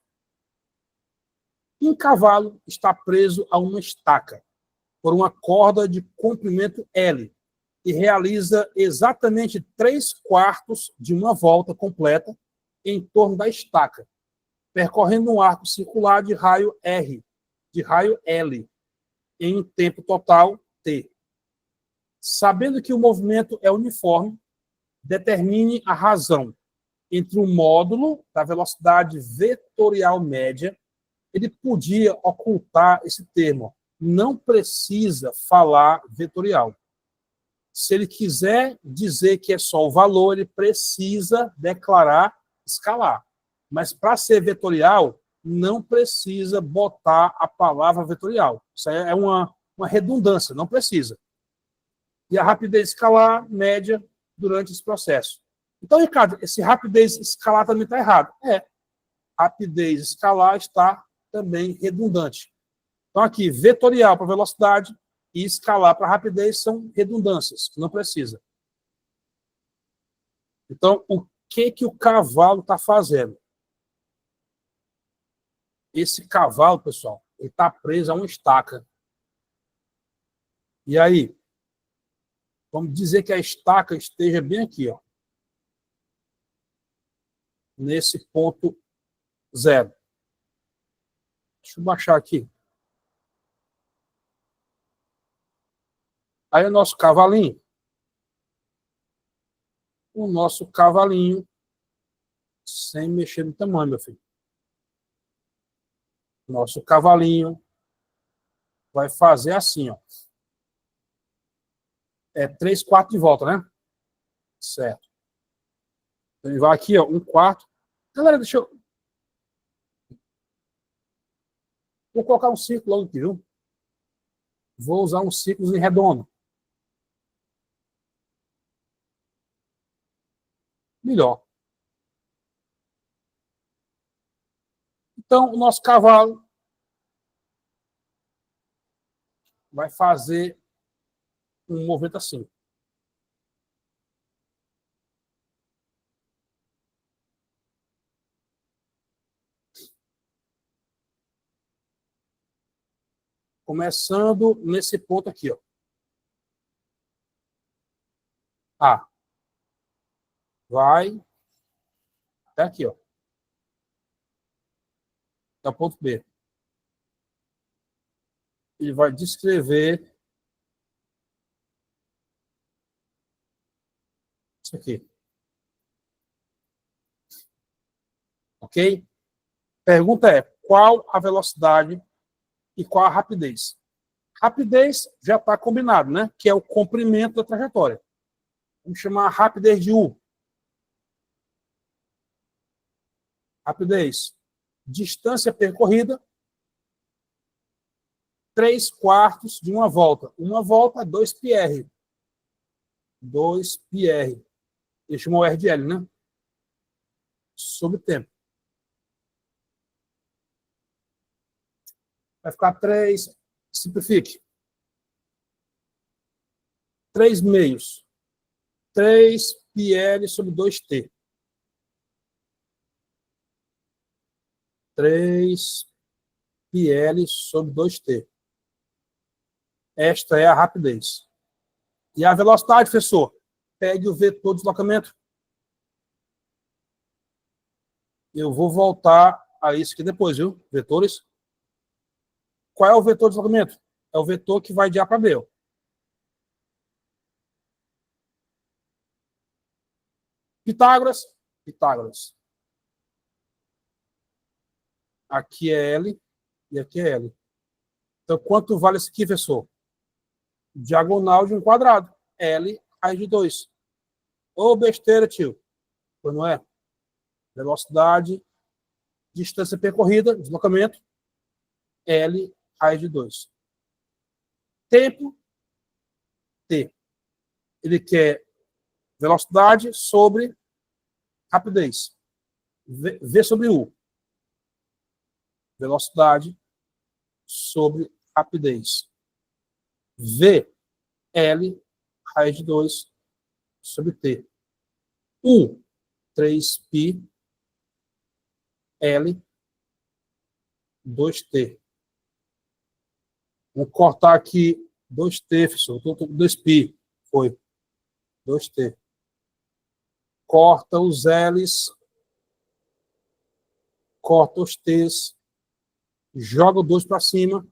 Um cavalo está preso a uma estaca por uma corda de comprimento L e realiza exatamente 3/4 de uma volta completa em torno da estaca, percorrendo um arco circular de raio R, de raio L, em um tempo total T. Sabendo que o movimento é uniforme, determine a razão entre o módulo da velocidade vetorial média. Ele podia ocultar esse termo. Não precisa falar vetorial. Se ele quiser dizer que é só o valor, ele precisa declarar escalar. Mas para ser vetorial, não precisa botar a palavra vetorial. Isso é uma redundância, não precisa. E a rapidez escalar média durante esse processo. Então, Ricardo, esse rapidez escalar também está errado. Rapidez escalar está também redundante. Então, aqui, vetorial para velocidade e escalar para rapidez são redundâncias, não precisa. Então, o que o cavalo está fazendo? Esse cavalo, pessoal, ele está preso a uma estaca. E aí, vamos dizer que a estaca esteja bem aqui, ó, nesse ponto 0. Deixa eu baixar aqui. Aí o nosso cavalinho, sem mexer no tamanho, meu filho. Nosso cavalinho vai fazer assim, ó. 3/4 de volta, né? Certo. Então, ele vai aqui, ó, 1/4. Galera, deixa eu... Vou colocar um círculo logo aqui, viu? Vou usar um ciclo em redondo. Melhor. Então, o nosso cavalo vai fazer um movimento assim. Começando nesse ponto aqui, ó. A. Vai até aqui, ó. Até o ponto B. Ele vai descrever isso aqui. Ok? Pergunta é, qual a velocidade e qual a rapidez? Rapidez já está combinado, né? Que é o comprimento da trajetória. Vamos chamar a rapidez de U. Rapidez. Distância percorrida, 3/4 de uma volta. Uma volta é 2πr. 2πr. Ele chamou R de L, né? Sobre tempo. Vai ficar 3, simplifique. 3 meios. 3πl sobre 2t. 3πl sobre 2t. Esta é a rapidez. E a velocidade, professor? Pegue o vetor de deslocamento. Eu vou voltar a isso aqui depois, viu? Vetores. Qual é o vetor de deslocamento? É o vetor que vai de A para B. Pitágoras. Pitágoras. Aqui é L e aqui é L. Então, quanto vale isso aqui, professor? Diagonal de um quadrado. L raiz de 2. Ô, besteira, tio. Pois não é? Velocidade, distância percorrida, deslocamento, L raiz de 2. Tempo, T. Ele quer velocidade sobre rapidez. V sobre U. Velocidade sobre rapidez. V, L, raiz de 2 sobre T. U, 3π, L, 2t. Vou cortar aqui 2t, professor. 2π. Foi. 2t. Corta os L's. Corta os T's. Joga o 2 para cima.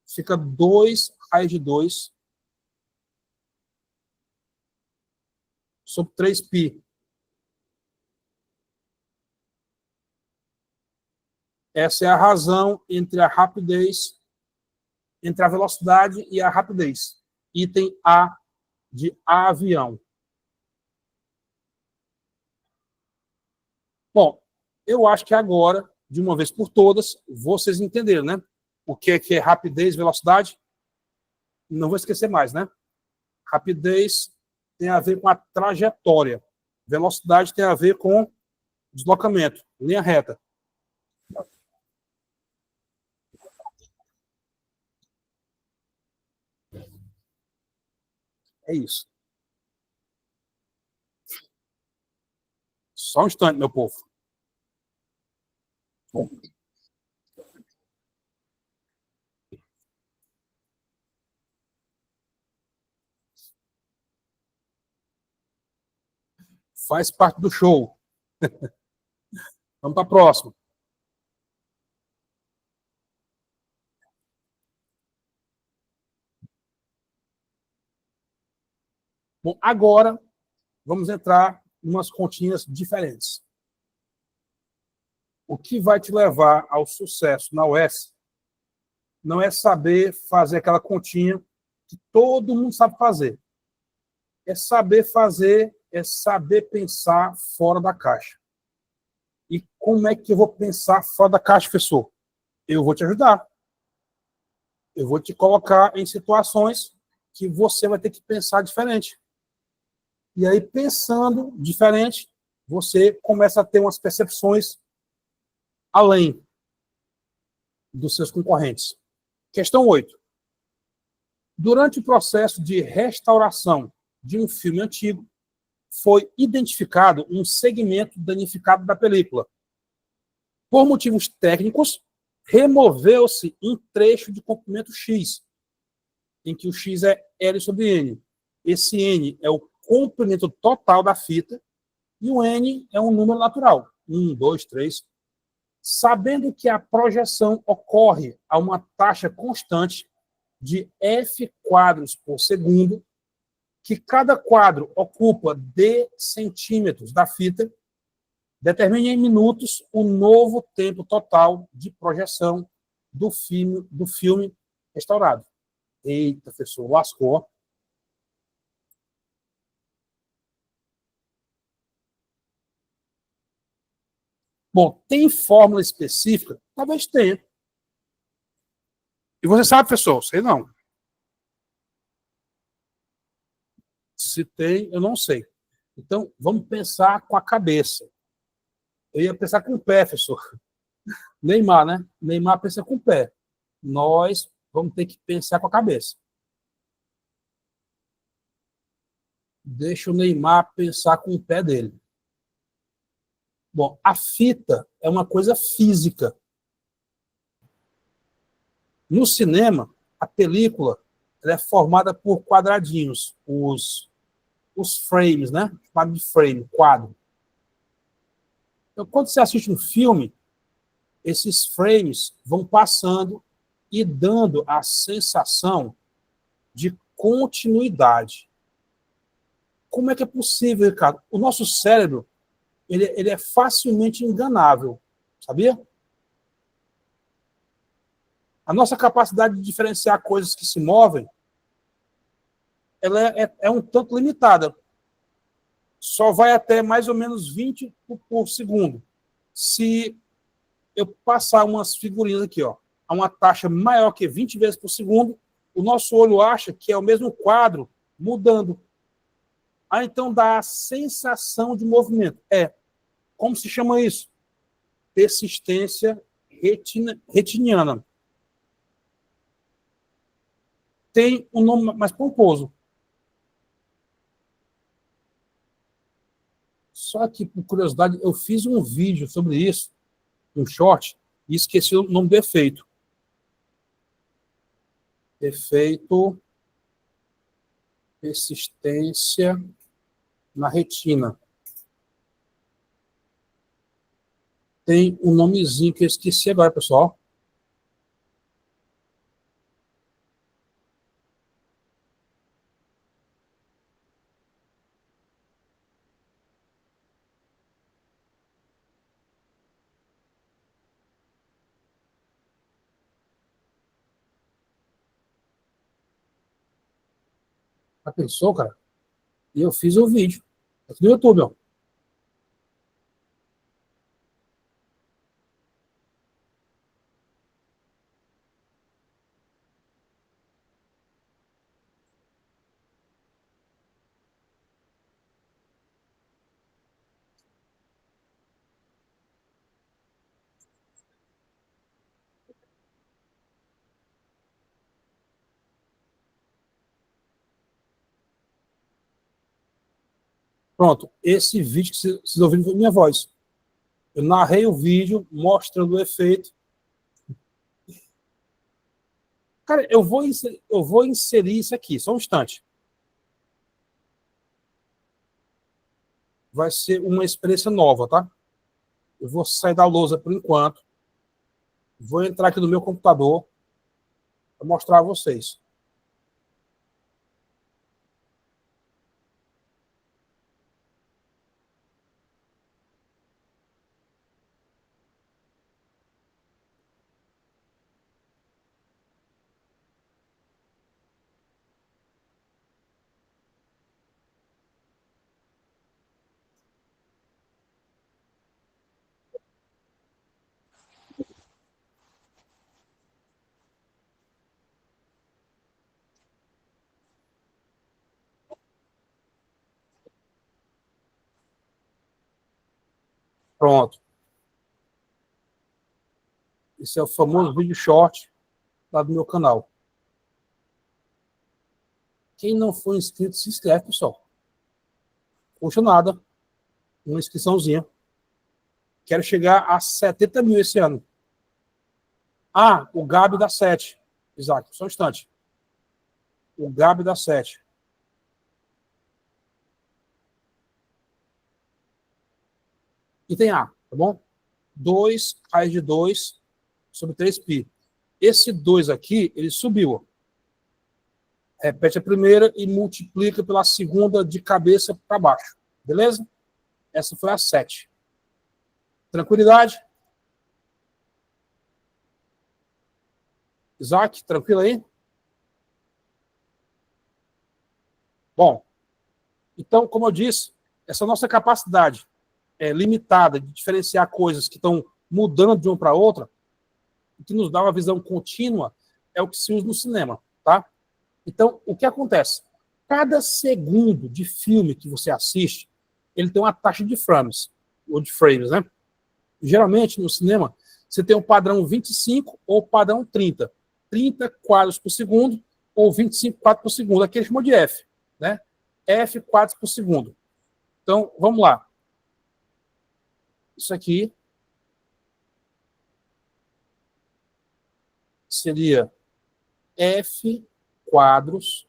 Fica 2 raiz de 2 sobre 3π. Essa é a razão entre a rapidez, entre a velocidade e a rapidez. Item A de avião. Bom, eu acho que agora, de uma vez por todas, vocês entenderam, né? O que é rapidez, velocidade? Não vou esquecer mais, né? Rapidez tem a ver com a trajetória. Velocidade tem a ver com deslocamento, linha reta. É isso. Só um instante, meu povo. Bom. Faz parte do show. Vamos para a próxima. Bom, agora vamos entrar em umas continhas diferentes. O que vai te levar ao sucesso na UES não é saber fazer aquela continha que todo mundo sabe fazer. É saber fazer, é saber pensar fora da caixa. E como é que eu vou pensar fora da caixa, professor? Eu vou te ajudar. Eu vou te colocar em situações que você vai ter que pensar diferente. E aí, pensando diferente, você começa a ter umas percepções além dos seus concorrentes. Questão 8. Durante o processo de restauração de um filme antigo, foi identificado um segmento danificado da película. Por motivos técnicos, removeu-se um trecho de comprimento X, em que o X é L sobre N. Esse N é o comprimento total da fita e o N é um número natural. 1, 2, 3. Sabendo que a projeção ocorre a uma taxa constante de F quadros por segundo, que cada quadro ocupa D centímetros da fita, determine em minutos o novo tempo total de projeção do filme restaurado. Eita, professor, lascou. Bom, tem fórmula específica? Talvez tenha. E você sabe, professor? Sei não. Se tem, eu não sei. Então, vamos pensar com a cabeça. Eu ia pensar com o pé, professor. Neymar, né? Neymar pensa com o pé. Nós vamos ter que pensar com a cabeça. Deixa o Neymar pensar com o pé dele. Bom, a fita é uma coisa física. No cinema, a película ela é formada por quadradinhos, os frames, né? Chamado de frame, quadro. Então, quando você assiste um filme, esses frames vão passando e dando a sensação de continuidade. Como é que é possível, Ricardo? O nosso cérebro ele é facilmente enganável, sabia? A nossa capacidade de diferenciar coisas que se movem ela é um tanto limitada. Só vai até mais ou menos 20 por segundo. Se eu passar umas figurinhas aqui, ó, a uma taxa maior que 20 vezes por segundo, o nosso olho acha que é o mesmo quadro mudando. Aí então dá a sensação de movimento. Como se chama isso? Persistência retiniana. Tem um nome mais pomposo. Só que, por curiosidade, eu fiz um vídeo sobre isso, um short, e esqueci o nome do efeito. Efeito persistência na retina. Tem um nomezinho que eu esqueci agora, pessoal. Já pensou, cara? E eu fiz o vídeo. Aqui no YouTube, ó. Pronto. Esse vídeo que vocês ouviram foi minha voz. Eu narrei o vídeo mostrando o efeito. Cara, eu vou inserir isso aqui, só um instante. Vai ser uma experiência nova, tá? Eu vou sair da lousa por enquanto. Vou entrar aqui no meu computador para mostrar a vocês. Pronto. Esse é o famoso vídeo short lá do meu canal. Quem não for inscrito, se inscreve, pessoal. Não custa nada. Uma inscriçãozinha. Quero chegar a 70 mil esse ano. Ah, o Gabi dá 7. Isaac, só um instante. O Gabi dá 7. E tem A, tá bom? 2 raiz de 2 sobre 3π. Esse 2 aqui, ele subiu. Repete a primeira e multiplica pela segunda de cabeça para baixo. Beleza? Essa foi a 7. Tranquilidade? Isaac, tranquilo aí? Bom, então, como eu disse, essa nossa capacidade limitada de diferenciar coisas que estão mudando de uma para outra, que nos dá uma visão contínua, é o que se usa no cinema, tá? Então, o que acontece? Cada segundo de filme que você assiste, ele tem uma taxa de frames, ou de frames, né? Geralmente, no cinema, você tem um padrão 25 ou padrão 30. 30 quadros por segundo ou 25 quadros por segundo. Aqui ele chamou de F, né? F quadros por segundo. Então, vamos lá. Isso aqui seria F quadros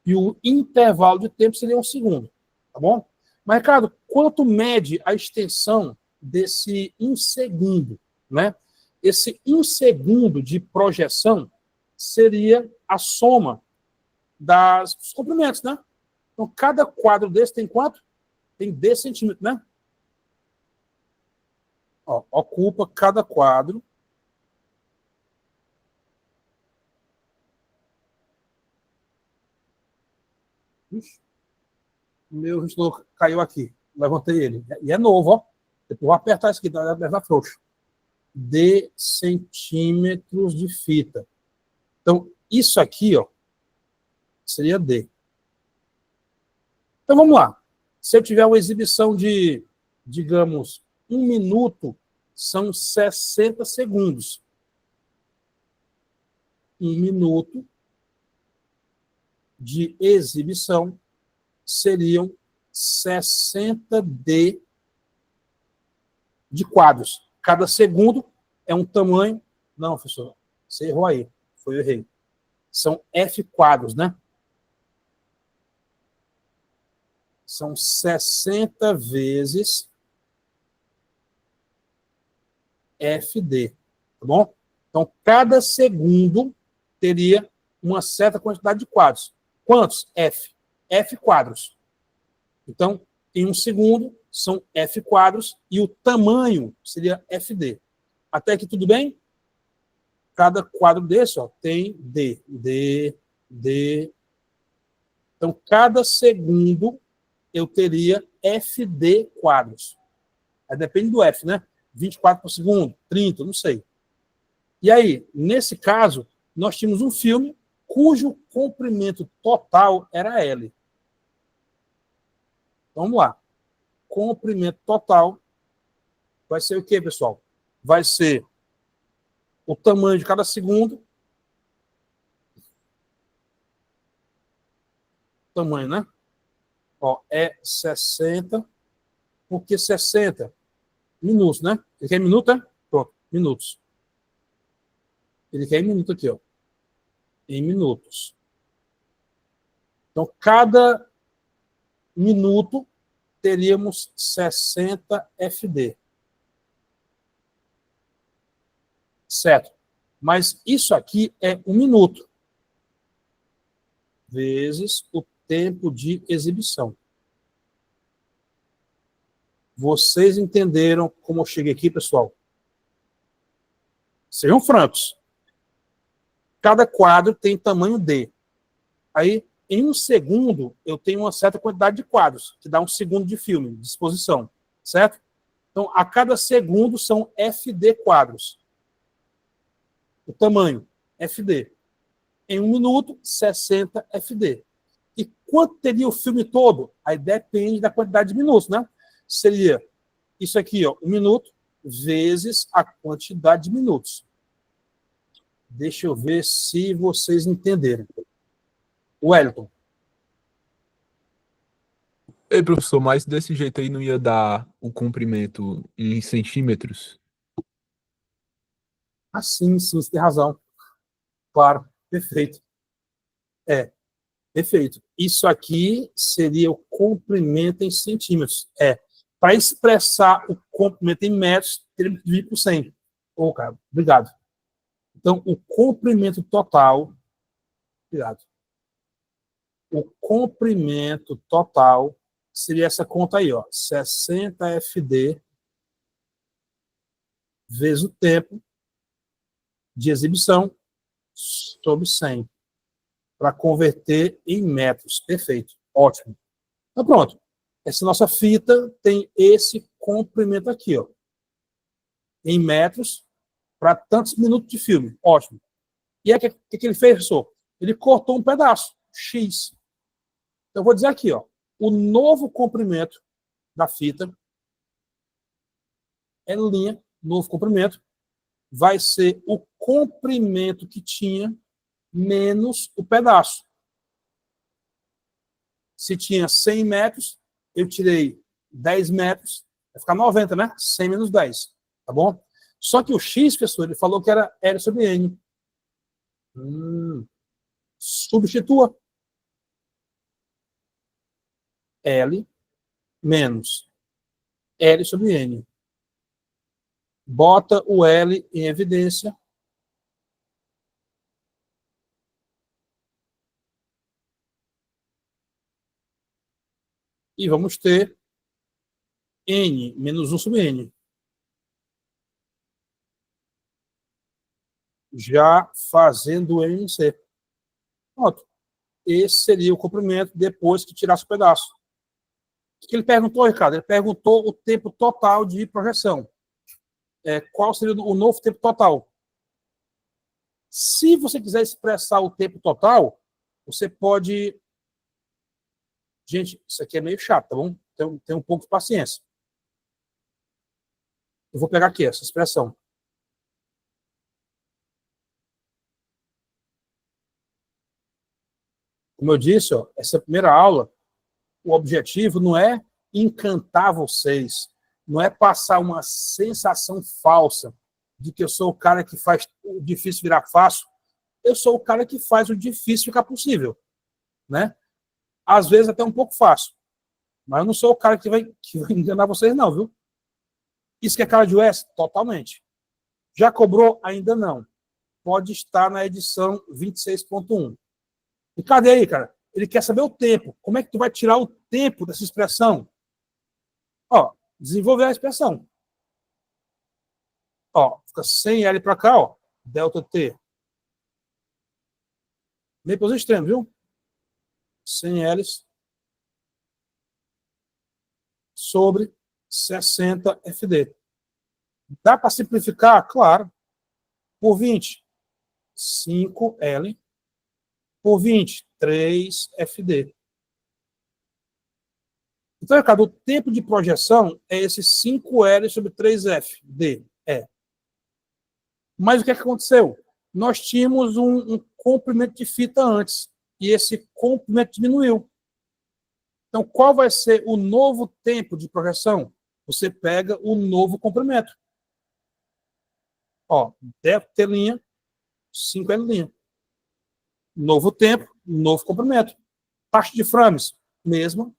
e o intervalo de tempo seria 1 segundo, tá bom? Mas, Ricardo, quanto mede a extensão desse 1 segundo, né? Esse 1 segundo de projeção seria a soma dos comprimentos, né? Então, cada quadro desse tem quanto? Tem D centímetros, né? Ó, ocupa cada quadro. Ixi, meu ventilador caiu aqui. Levantei ele. E é novo, ó. Depois vou apertar isso aqui, vai apertar frouxo. D centímetros de fita. Então, isso aqui, ó, seria D. Então, vamos lá. Se eu tiver uma exibição de, digamos, 1 minuto, são 60 segundos. 1 minuto de exibição seriam 60D de quadros. Cada segundo é um tamanho... Não, professor, você errou aí. Foi eu errei. São F quadros, né? São 60 vezes FD, tá bom? Então, cada segundo teria uma certa quantidade de quadros. Quantos? F. F quadros. Então, em 1 segundo, são F quadros e o tamanho seria FD. Até aqui tudo bem? Cada quadro desse, ó, tem D, D, D. Então, cada segundo eu teria FD quadros. Aí depende do F, né? 24 por segundo, 30, não sei. E aí, nesse caso, nós tínhamos um filme cujo comprimento total era L. Vamos lá. Comprimento total vai ser o quê, pessoal? Vai ser o tamanho de cada segundo. Tamanho, né? Ó, é 60. Por que 60? Minutos, né? Ele quer minuto, né? Pronto, minutos. Ele quer em minuto aqui, ó. Em minutos. Então, cada minuto teríamos 60 FD. Certo. Mas isso aqui é 1 minuto. Vezes o tempo de exibição. Vocês entenderam como eu cheguei aqui, pessoal? Sejam francos. Cada quadro tem tamanho D. Aí, em 1 segundo, eu tenho uma certa quantidade de quadros, que dá 1 segundo de filme, de exposição. Certo? Então, a cada segundo são FD quadros. O tamanho, FD. Em 1 minuto, 60 FD. E quanto teria o filme todo? Aí depende da quantidade de minutos, né? Seria isso aqui, ó, 1 minuto vezes a quantidade de minutos. Deixa eu ver se vocês entenderam. Wellington. Ei, professor, mas desse jeito aí não ia dar o comprimento em centímetros? Ah, sim, você tem razão. Claro, perfeito. Perfeito. Isso aqui seria o comprimento em centímetros. Para expressar o comprimento em metros, teríamos que dividir por 100. Cara, obrigado. Então, o comprimento total, obrigado. O comprimento total seria essa conta aí, ó, 60 FD vezes o tempo de exibição sobre 100, para converter em metros. Perfeito, ótimo. Então, pronto. Essa nossa fita tem esse comprimento aqui, ó, em metros, para tantos minutos de filme. Ótimo. E aí, o que ele fez, professor? Ele cortou um pedaço, X. Então, eu vou dizer aqui, ó, o novo comprimento da fita, linha, novo comprimento, vai ser o comprimento que tinha menos o pedaço. Se tinha 100 metros, eu tirei 10 metros, vai ficar 90, né? 100 menos 10, tá bom? Só que o X, professor, ele falou que era L sobre N. Substitua. L menos L sobre N. Bota o L em evidência. E vamos ter N menos 1 sobre N. Já fazendo o MMC. Pronto. Esse seria o comprimento depois que tirasse o pedaço. O que ele perguntou, Ricardo? Ele perguntou o tempo total de projeção. Qual seria o novo tempo total? Se você quiser expressar o tempo total, você pode... Gente, isso aqui é meio chato, tá bom? Tem um pouco de paciência. Eu vou pegar aqui essa expressão. Como eu disse, ó, essa primeira aula, o objetivo não é encantar vocês, não é passar uma sensação falsa de que eu sou o cara que faz o difícil virar fácil. Eu sou o cara que faz o difícil ficar possível, né? Às vezes até um pouco fácil, mas eu não sou o cara que vai enganar vocês não, viu? Isso que é cara de US? Totalmente. Já cobrou? Ainda não. Pode estar na edição 26.1. E cadê aí, cara? Ele quer saber o tempo. Como é que tu vai tirar o tempo dessa expressão? Ó, desenvolver a expressão. Ó, fica 100L para cá, ó, delta T. Meio para os extremos, viu? 100L sobre 60 FD. Dá para simplificar? Claro. Por 20, 5L. Por 20, 3 FD. Então, Ricardo, o tempo de projeção é esse 5L sobre 3FD. Mas o que aconteceu? Nós tínhamos um comprimento de fita antes, e esse comprimento diminuiu. Então, qual vai ser o novo tempo de projeção? Você pega o novo comprimento. Ó, T', 5L'. Novo tempo, novo comprimento. Taxa de frames, mesma.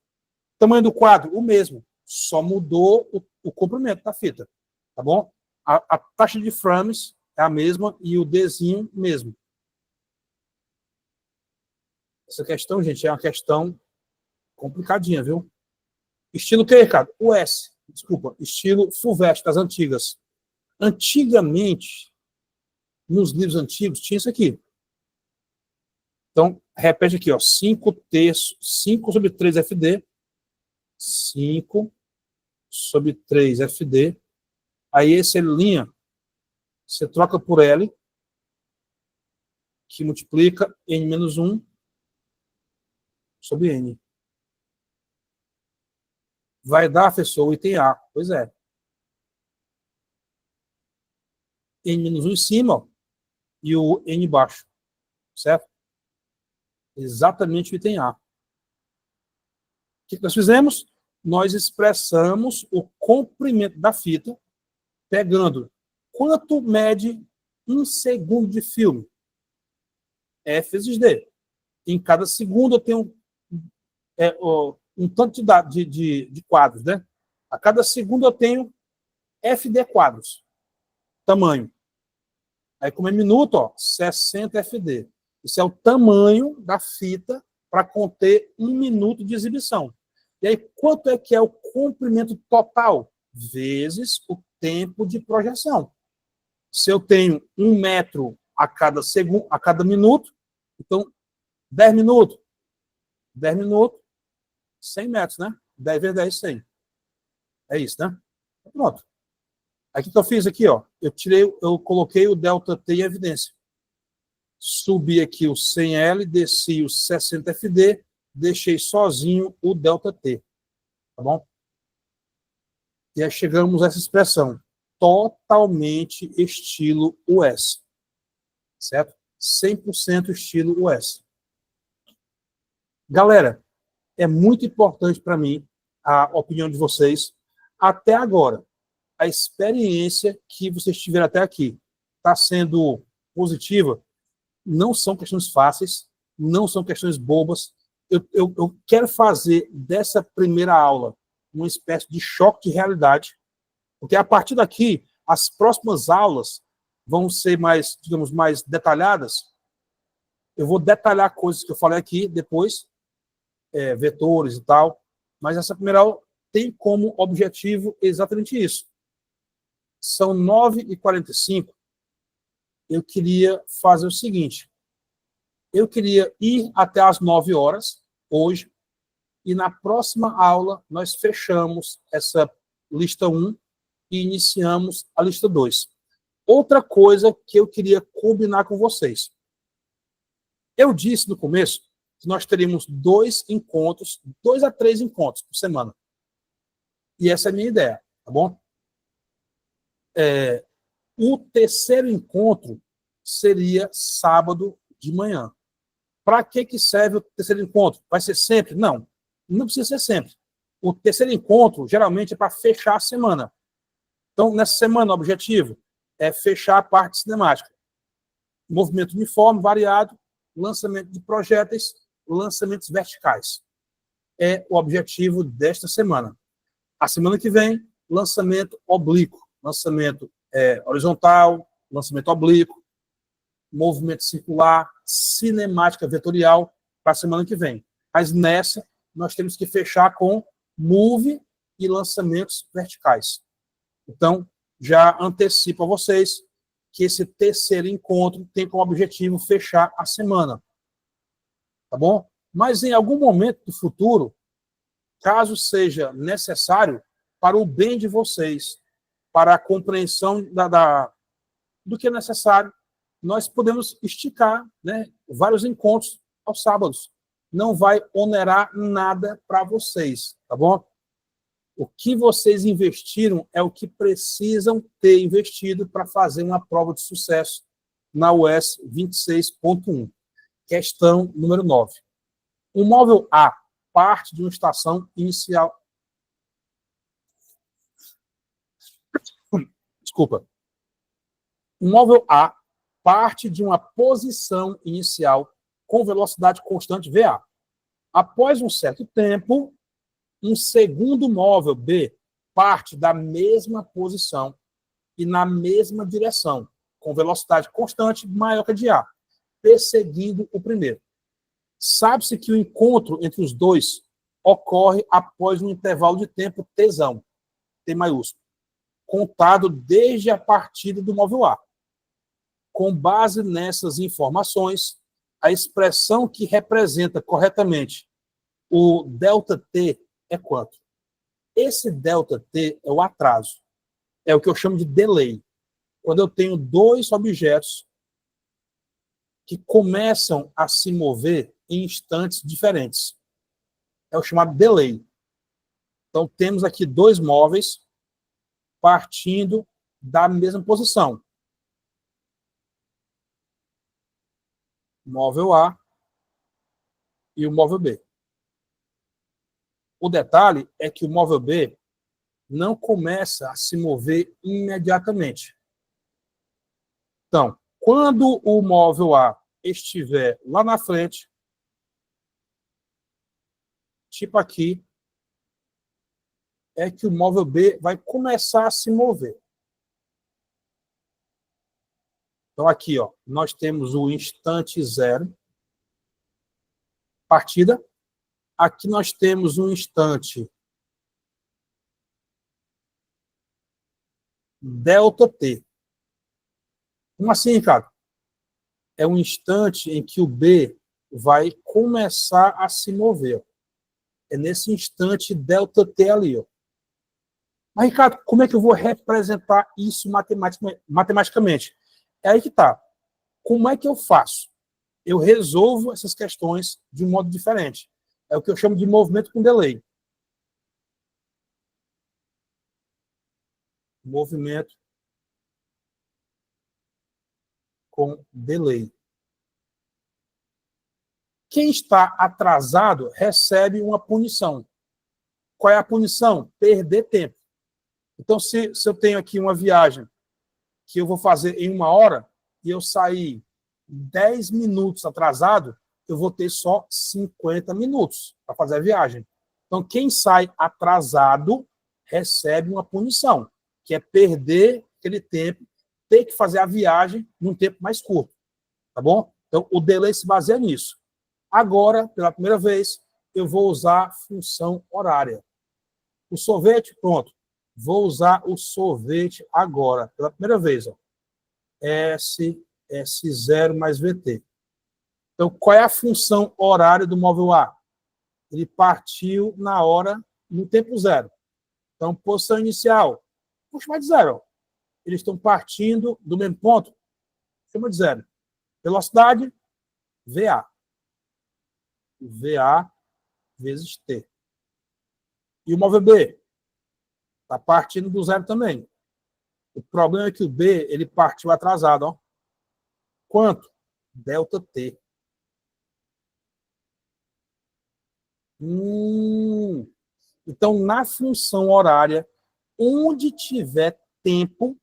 Tamanho do quadro, o mesmo. Só mudou o comprimento da fita. Tá bom? A taxa de frames é a mesma e o Dzinho mesmo. Essa questão, gente, é uma questão complicadinha, viu? Estilo o que, Ricardo? US. Desculpa. Estilo FUVEST, das antigas. Antigamente, nos livros antigos, tinha isso aqui. Então, repete aqui, ó. 5T, 5 sobre 3 FD. 5 sobre 3 FD. Aí esse linha, você troca por L, que multiplica N menos 1 sobre N. Vai dar, professor, o item A. Pois é. N-1 em cima, ó, e o N embaixo. Certo? Exatamente o item A. O que nós fizemos? Nós expressamos o comprimento da fita, pegando quanto mede 1 segundo de filme. F vezes D. Em cada segundo eu tenho um tanto de quadros, né? A cada segundo eu tenho FD quadros. Tamanho. Aí, como é minuto, ó, 60 FD. Isso é o tamanho da fita para conter 1 minuto de exibição. E aí, quanto é que é o comprimento total? Vezes o tempo de projeção. Se eu tenho 1 metro a cada segundo, a cada minuto, então 10 minutos. 10 minutos, 100 metros, né? 10 vezes 10, 100. É isso, né? Pronto. Aí o que eu fiz aqui, ó? Eu coloquei o ΔT em evidência. Subi aqui o 100L, desci o 60FD, deixei sozinho o ΔT. Tá bom? E aí chegamos a essa expressão. Totalmente estilo US. Certo? 100% estilo US. Galera, é muito importante para mim a opinião de vocês até agora. A experiência que vocês tiveram até aqui está sendo positiva. Não são questões fáceis, não são questões bobas. Eu quero fazer dessa primeira aula uma espécie de choque de realidade, porque a partir daqui, as próximas aulas vão ser mais, digamos, mais detalhadas. Eu vou detalhar coisas que eu falei aqui depois, vetores e tal, mas essa primeira aula tem como objetivo exatamente isso. São 9h45. Eu queria fazer o seguinte. Eu queria ir até as 9 horas, hoje, e na próxima aula nós fechamos essa lista 1 e iniciamos a lista 2. Outra coisa que eu queria combinar com vocês. Eu disse no começo que nós teríamos 2 encontros, 2 a 3 encontros por semana. E essa é a minha ideia, tá bom? O terceiro encontro seria sábado de manhã. Para que serve o terceiro encontro? Vai ser sempre? Não, não precisa ser sempre. O terceiro encontro, geralmente, é para fechar a semana. Então, nessa semana, o objetivo é fechar a parte cinemática. Movimento uniforme, variado, lançamento de projéteis, lançamentos verticais. É o objetivo desta semana. A semana que vem, lançamento oblíquo, lançamento horizontal, lançamento oblíquo, movimento circular, cinemática vetorial para a semana que vem. Mas nessa, nós temos que fechar com move e lançamentos verticais. Então, já antecipo a vocês que esse terceiro encontro tem como objetivo fechar a semana. Tá bom? Mas em algum momento do futuro, caso seja necessário, para o bem de vocês, para a compreensão do que é necessário, nós podemos esticar, né, vários encontros aos sábados. Não vai onerar nada para vocês, tá bom? O que vocês investiram é o que precisam ter investido para fazer uma prova de sucesso na US 26.1. Questão número 9. O móvel A parte de uma estação inicial. Desculpa. O móvel A parte de uma posição inicial com velocidade constante VA. Após um certo tempo, um segundo móvel B parte da mesma posição e na mesma direção, com velocidade constante maior que a de A, perseguindo o primeiro. Sabe-se que o encontro entre os dois ocorre após um intervalo de tempo T, T maiúsculo, contado desde a partida do móvel A. Com base nessas informações, a expressão que representa corretamente o ΔT é quanto? Esse ΔT é o atraso. É o que eu chamo de delay. Quando eu tenho 2 objetos que começam a se mover em instantes diferentes. é o chamado delay. Então, temos aqui dois móveis partindo da mesma posição. Móvel A e o móvel B. O detalhe é que o móvel B não começa a se mover imediatamente. Então, quando o móvel A estiver lá na frente, tipo aqui, é que o móvel B vai começar a se mover. Então, aqui, ó, nós temos o instante zero, partida. Aqui nós temos um instante delta t. Como assim, Ricardo? É um instante em que o B vai começar a se mover. É nesse instante delta t ali, ó. Mas, Ricardo, como é que eu vou representar isso matematicamente? É aí que está. Como é que eu faço? Eu resolvo essas questões de um modo diferente. É o que eu chamo de movimento com delay. Movimento com delay. Quem está atrasado recebe uma punição. Qual é a punição? Perder tempo. Então, se eu tenho aqui uma viagem que eu vou fazer em 1 hora e eu sair 10 minutos atrasado, eu vou ter só 50 minutos para fazer a viagem. Então, quem sai atrasado recebe uma punição, que é perder aquele tempo, ter que fazer a viagem num tempo mais curto. Tá bom? Então, o delay se baseia nisso. Agora, pela primeira vez, eu vou usar a função horária. O sorvete, pronto. Vou usar o sorvete agora, pela primeira vez. Ó. S0 mais VT. Então, qual é a função horária do móvel A? Ele partiu na hora, no tempo zero. Então, posição inicial, puxa mais de zero. Ó. Eles estão partindo do mesmo ponto, chama de zero. Velocidade, VA. VA vezes T. E o móvel B? Está partindo do zero também. O problema é que o B, ele partiu atrasado. Ó. Quanto? Delta T. Então, na função horária, onde tiver tempo,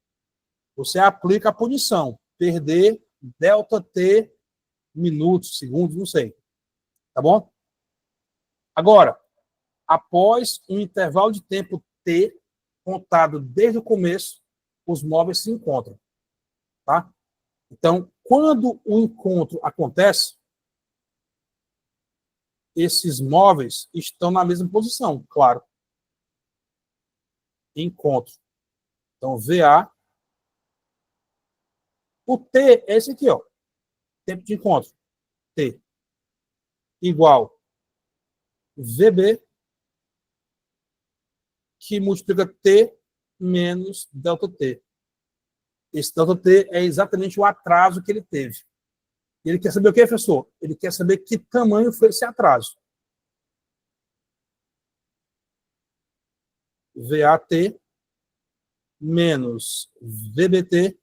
você aplica a punição. Perder delta T minutos, segundos, não sei. Tá bom? Agora, após um intervalo de tempo T, contado desde o começo, os móveis se encontram. Tá? Então, quando o encontro acontece, esses móveis estão na mesma posição, claro. Encontro. Então, VA. O T é esse aqui, ó. Tempo de encontro. T. Igual VB, que multiplica T menos delta T. Esse delta T é exatamente o atraso que ele teve. Ele quer saber o que, professor? Ele quer saber que tamanho foi esse atraso. VAT menos VBT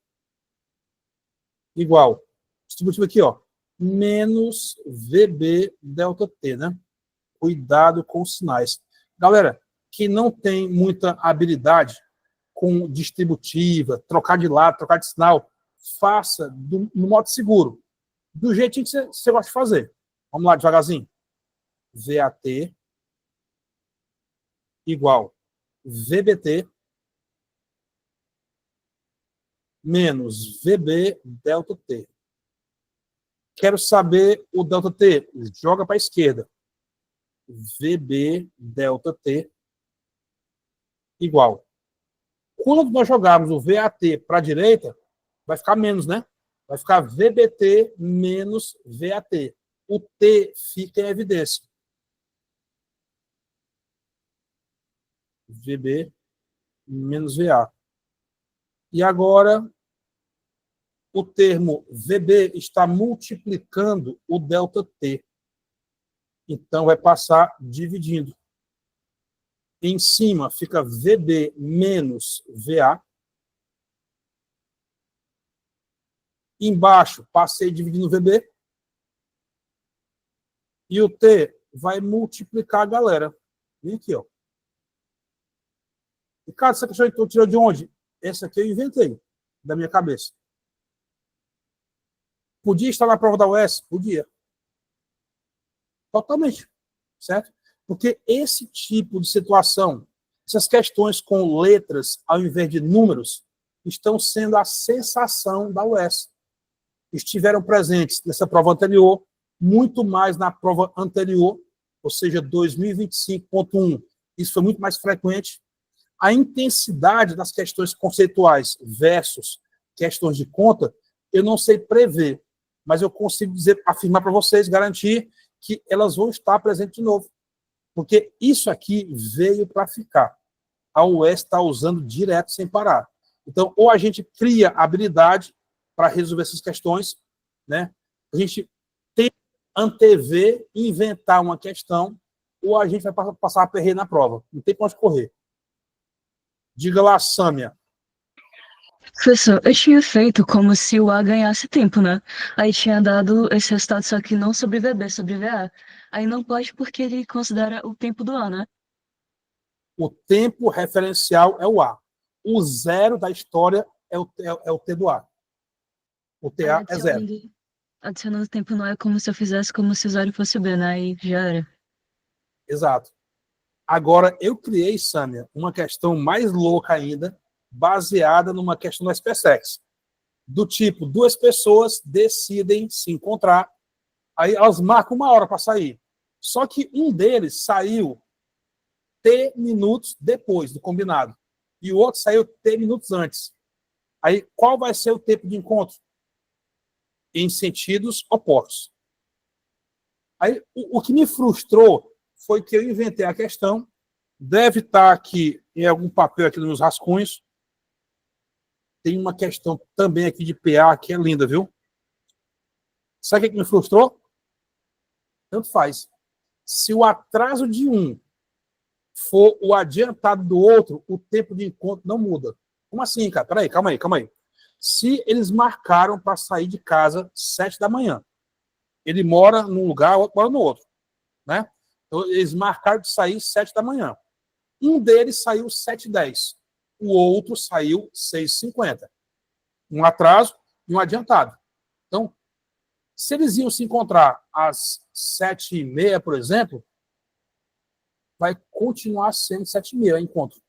igual. Distributivo aqui, ó. Menos VB delta T, né? Cuidado com os sinais. Galera, quem não tem muita habilidade com distributiva, trocar de lado, trocar de sinal, faça no modo seguro. Do jeitinho que você gosta de fazer. Vamos lá, devagarzinho. VAT igual VBT menos VB delta T. Quero saber o delta T. Joga para a esquerda. VB delta T igual. Quando nós jogarmos o VAT para a direita, vai ficar menos, né? Vai ficar VBT menos VAT. O T fica em evidência. VB menos VA. E agora, o termo VB está multiplicando o delta T. Então, vai passar dividindo. Em cima fica VB menos VA. Embaixo, passei dividindo VB. E o T vai multiplicar a galera. Vem aqui, ó. Ricardo, essa questão tu tirou de onde? Essa aqui eu inventei, da minha cabeça. Podia estar na prova da UES? Podia. Totalmente. Certo? Porque esse tipo de situação, essas questões com letras ao invés de números, estão sendo a sensação da UES. Estiveram presentes nessa prova anterior, muito mais na prova anterior, ou seja, 2025.1. Isso foi muito mais frequente. A intensidade das questões conceituais versus questões de conta, eu não sei prever, mas eu consigo dizer, afirmar para vocês, garantir que elas vão estar presentes de novo. Porque isso aqui veio para ficar. A UES está usando direto, sem parar. Então, ou a gente cria habilidade para resolver essas questões, né? A gente tem que antever, inventar uma questão, ou a gente vai passar a perder na prova. Não tem para onde correr. Diga lá, Sâmia. Professor, eu tinha feito como se o A ganhasse tempo, né? Aí tinha dado esse resultado, só que não sobre VB, sobre VA. Aí não pode porque ele considera o tempo do A, né? O tempo referencial é o A. O zero da história é o T do A. O TA é zero. Adicionando tempo no A é como se eu fizesse como se o zero fosse B, né? Aí já era. Exato. Agora, eu criei, Sâmia, uma questão mais louca ainda, baseada numa questão do SPSEX. Do tipo, duas pessoas decidem se encontrar, aí elas marcam 1 hora para sair. Só que um deles saiu T minutos depois do combinado, e o outro saiu T minutos antes. Aí, qual vai ser o tempo de encontro? Em sentidos opostos. Aí, o que me frustrou foi que eu inventei a questão, deve estar aqui em algum papel aqui nos meus rascunhos. Tem uma questão também aqui de PA que é linda, viu? Sabe o que me frustrou? Tanto faz. Se o atraso de um for o adiantado do outro, o tempo de encontro não muda. Como assim, cara? Peraí, calma aí. Se eles marcaram para sair de casa 7 da manhã, ele mora num lugar, o outro mora no outro, né? Então, eles marcaram de sair 7 da manhã. Um deles saiu 7h10. O outro saiu 6h50. Um atraso e um adiantado. Então, se eles iam se encontrar às 7h30, por exemplo, vai continuar sendo 7h30 o encontro.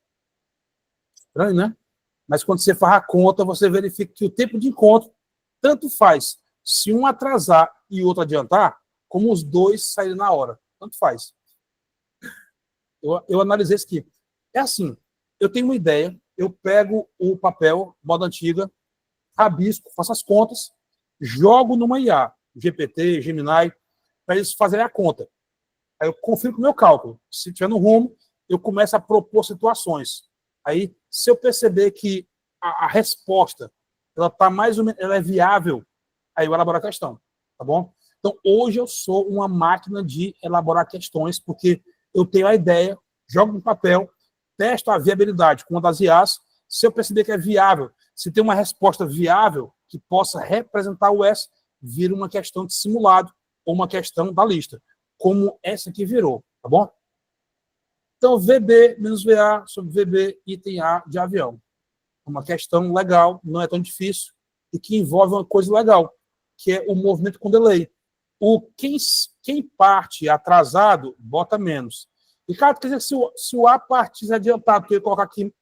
Estranho, né? Mas quando você faz a conta, você verifica que o tempo de encontro tanto faz se um atrasar e o outro adiantar, como os dois saírem na hora. Tanto faz. Eu analisei isso aqui. É assim, eu tenho uma ideia, eu pego o papel, moda antiga, rabisco, faço as contas, jogo numa IA, GPT, Gemini, para eles fazerem a conta. Aí eu confiro com o meu cálculo. Se tiver no rumo, eu começo a propor situações. Aí, se eu perceber que a resposta ela tá mais ou menos, ela é viável, aí eu elaboro a questão, tá bom? Então, hoje eu sou uma máquina de elaborar questões, porque eu tenho a ideia, jogo no papel, testo a viabilidade com uma das IAs, se eu perceber que é viável, se tem uma resposta viável que possa representar o S, vira uma questão de simulado ou uma questão da lista, como essa aqui virou, tá bom? Então, VB menos VA sobre VB item A de avião. Uma questão legal, não é tão difícil, e que envolve uma coisa legal, que é o movimento com delay. Quem parte atrasado, bota menos. Ricardo, quer dizer, se o A partisse adiantado, tu ia colocar aqui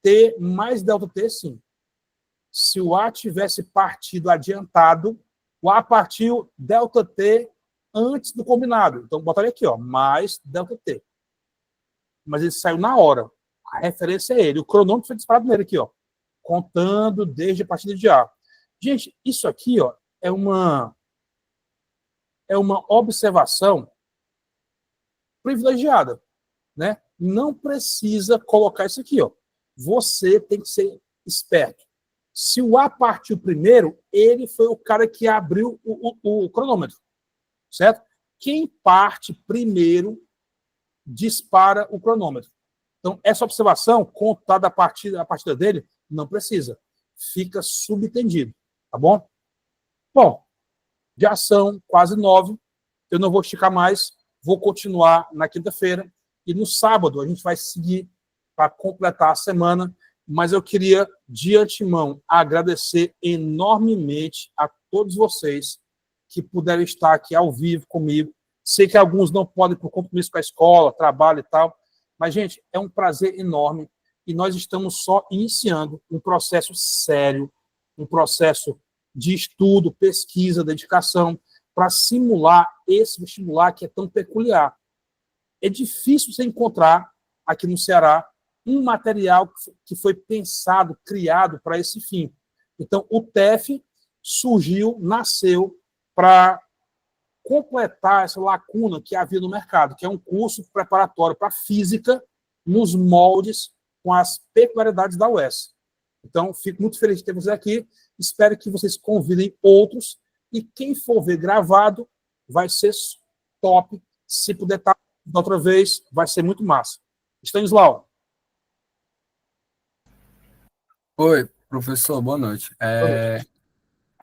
T mais delta T, sim. Se o A tivesse partido adiantado, o A partiu delta T antes do combinado. Então, botaria aqui, ó, mais delta T. Mas ele saiu na hora. A referência é ele. O cronômetro foi disparado nele aqui, ó. Contando desde a partida de A. Gente, isso aqui, ó, é uma observação privilegiada, né? Não precisa colocar isso aqui, ó. Você tem que ser esperto. Se o A partiu primeiro, ele foi o cara que abriu o cronômetro, certo? quem parte primeiro dispara o cronômetro. Então, essa observação, contada a partida dele, não precisa. Fica subentendido, tá bom? Bom, já são quase 9. Eu não vou esticar mais. Vou continuar na quinta-feira. E no sábado a gente vai seguir para completar a semana. Mas eu queria, de antemão, agradecer enormemente a todos vocês que puderam estar aqui ao vivo comigo. Sei que alguns não podem por compromisso com a escola, trabalho e tal. Mas, gente, é um prazer enorme. E nós estamos só iniciando um processo sério, um processo de estudo, pesquisa, dedicação, para simular esse vestibular que é tão peculiar. É difícil você encontrar, aqui no Ceará, um material que foi pensado, criado para esse fim. Então, o TEF surgiu, nasceu para completar essa lacuna que havia no mercado, que é um curso preparatório para física nos moldes com as peculiaridades da UES. Então, fico muito feliz de ter vocês aqui. Espero que vocês convidem outros. E quem for ver gravado vai ser top. Se puder estar da outra vez, vai ser muito massa. Stanislau. Oi, professor, boa noite.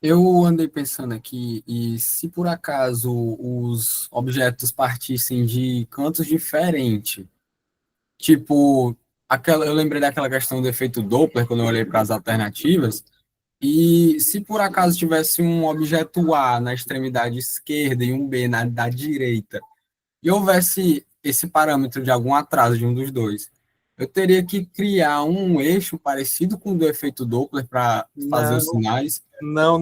Eu andei pensando aqui, e se por acaso os objetos partissem de cantos diferentes, tipo, eu lembrei daquela questão do efeito Doppler, quando eu olhei para as alternativas, e se por acaso tivesse um objeto A na extremidade esquerda e um B da direita, e houvesse esse parâmetro de algum atraso de um dos dois, eu teria que criar um eixo parecido com o do efeito Doppler para fazer os sinais. Não.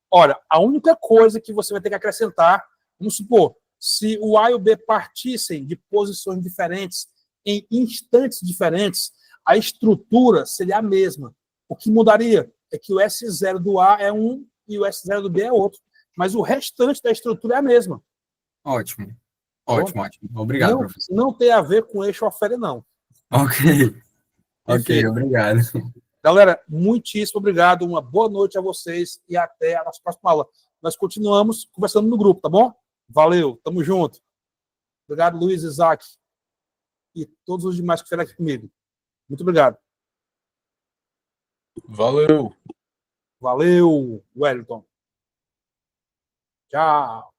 Olha, a única coisa que você vai ter que acrescentar, vamos supor, se o A e o B partissem de posições diferentes, em instantes diferentes, a estrutura seria a mesma. O que mudaria é que o S0 do A é um e o S0 do B é outro. Mas o restante da estrutura é a mesma. Ótimo. Bom, Ótimo. Obrigado, professor. Não tem a ver com eixo alfére, não. Ok. Ok, Enfim. obrigado. Galera, muitíssimo obrigado. Uma boa noite a vocês e até a nossa próxima aula. Nós continuamos conversando no grupo, tá bom? Valeu, tamo junto. Obrigado, Luiz, Isaac e todos os demais que estiveram aqui comigo. Muito obrigado. Valeu. Valeu, Wellington. Tchau.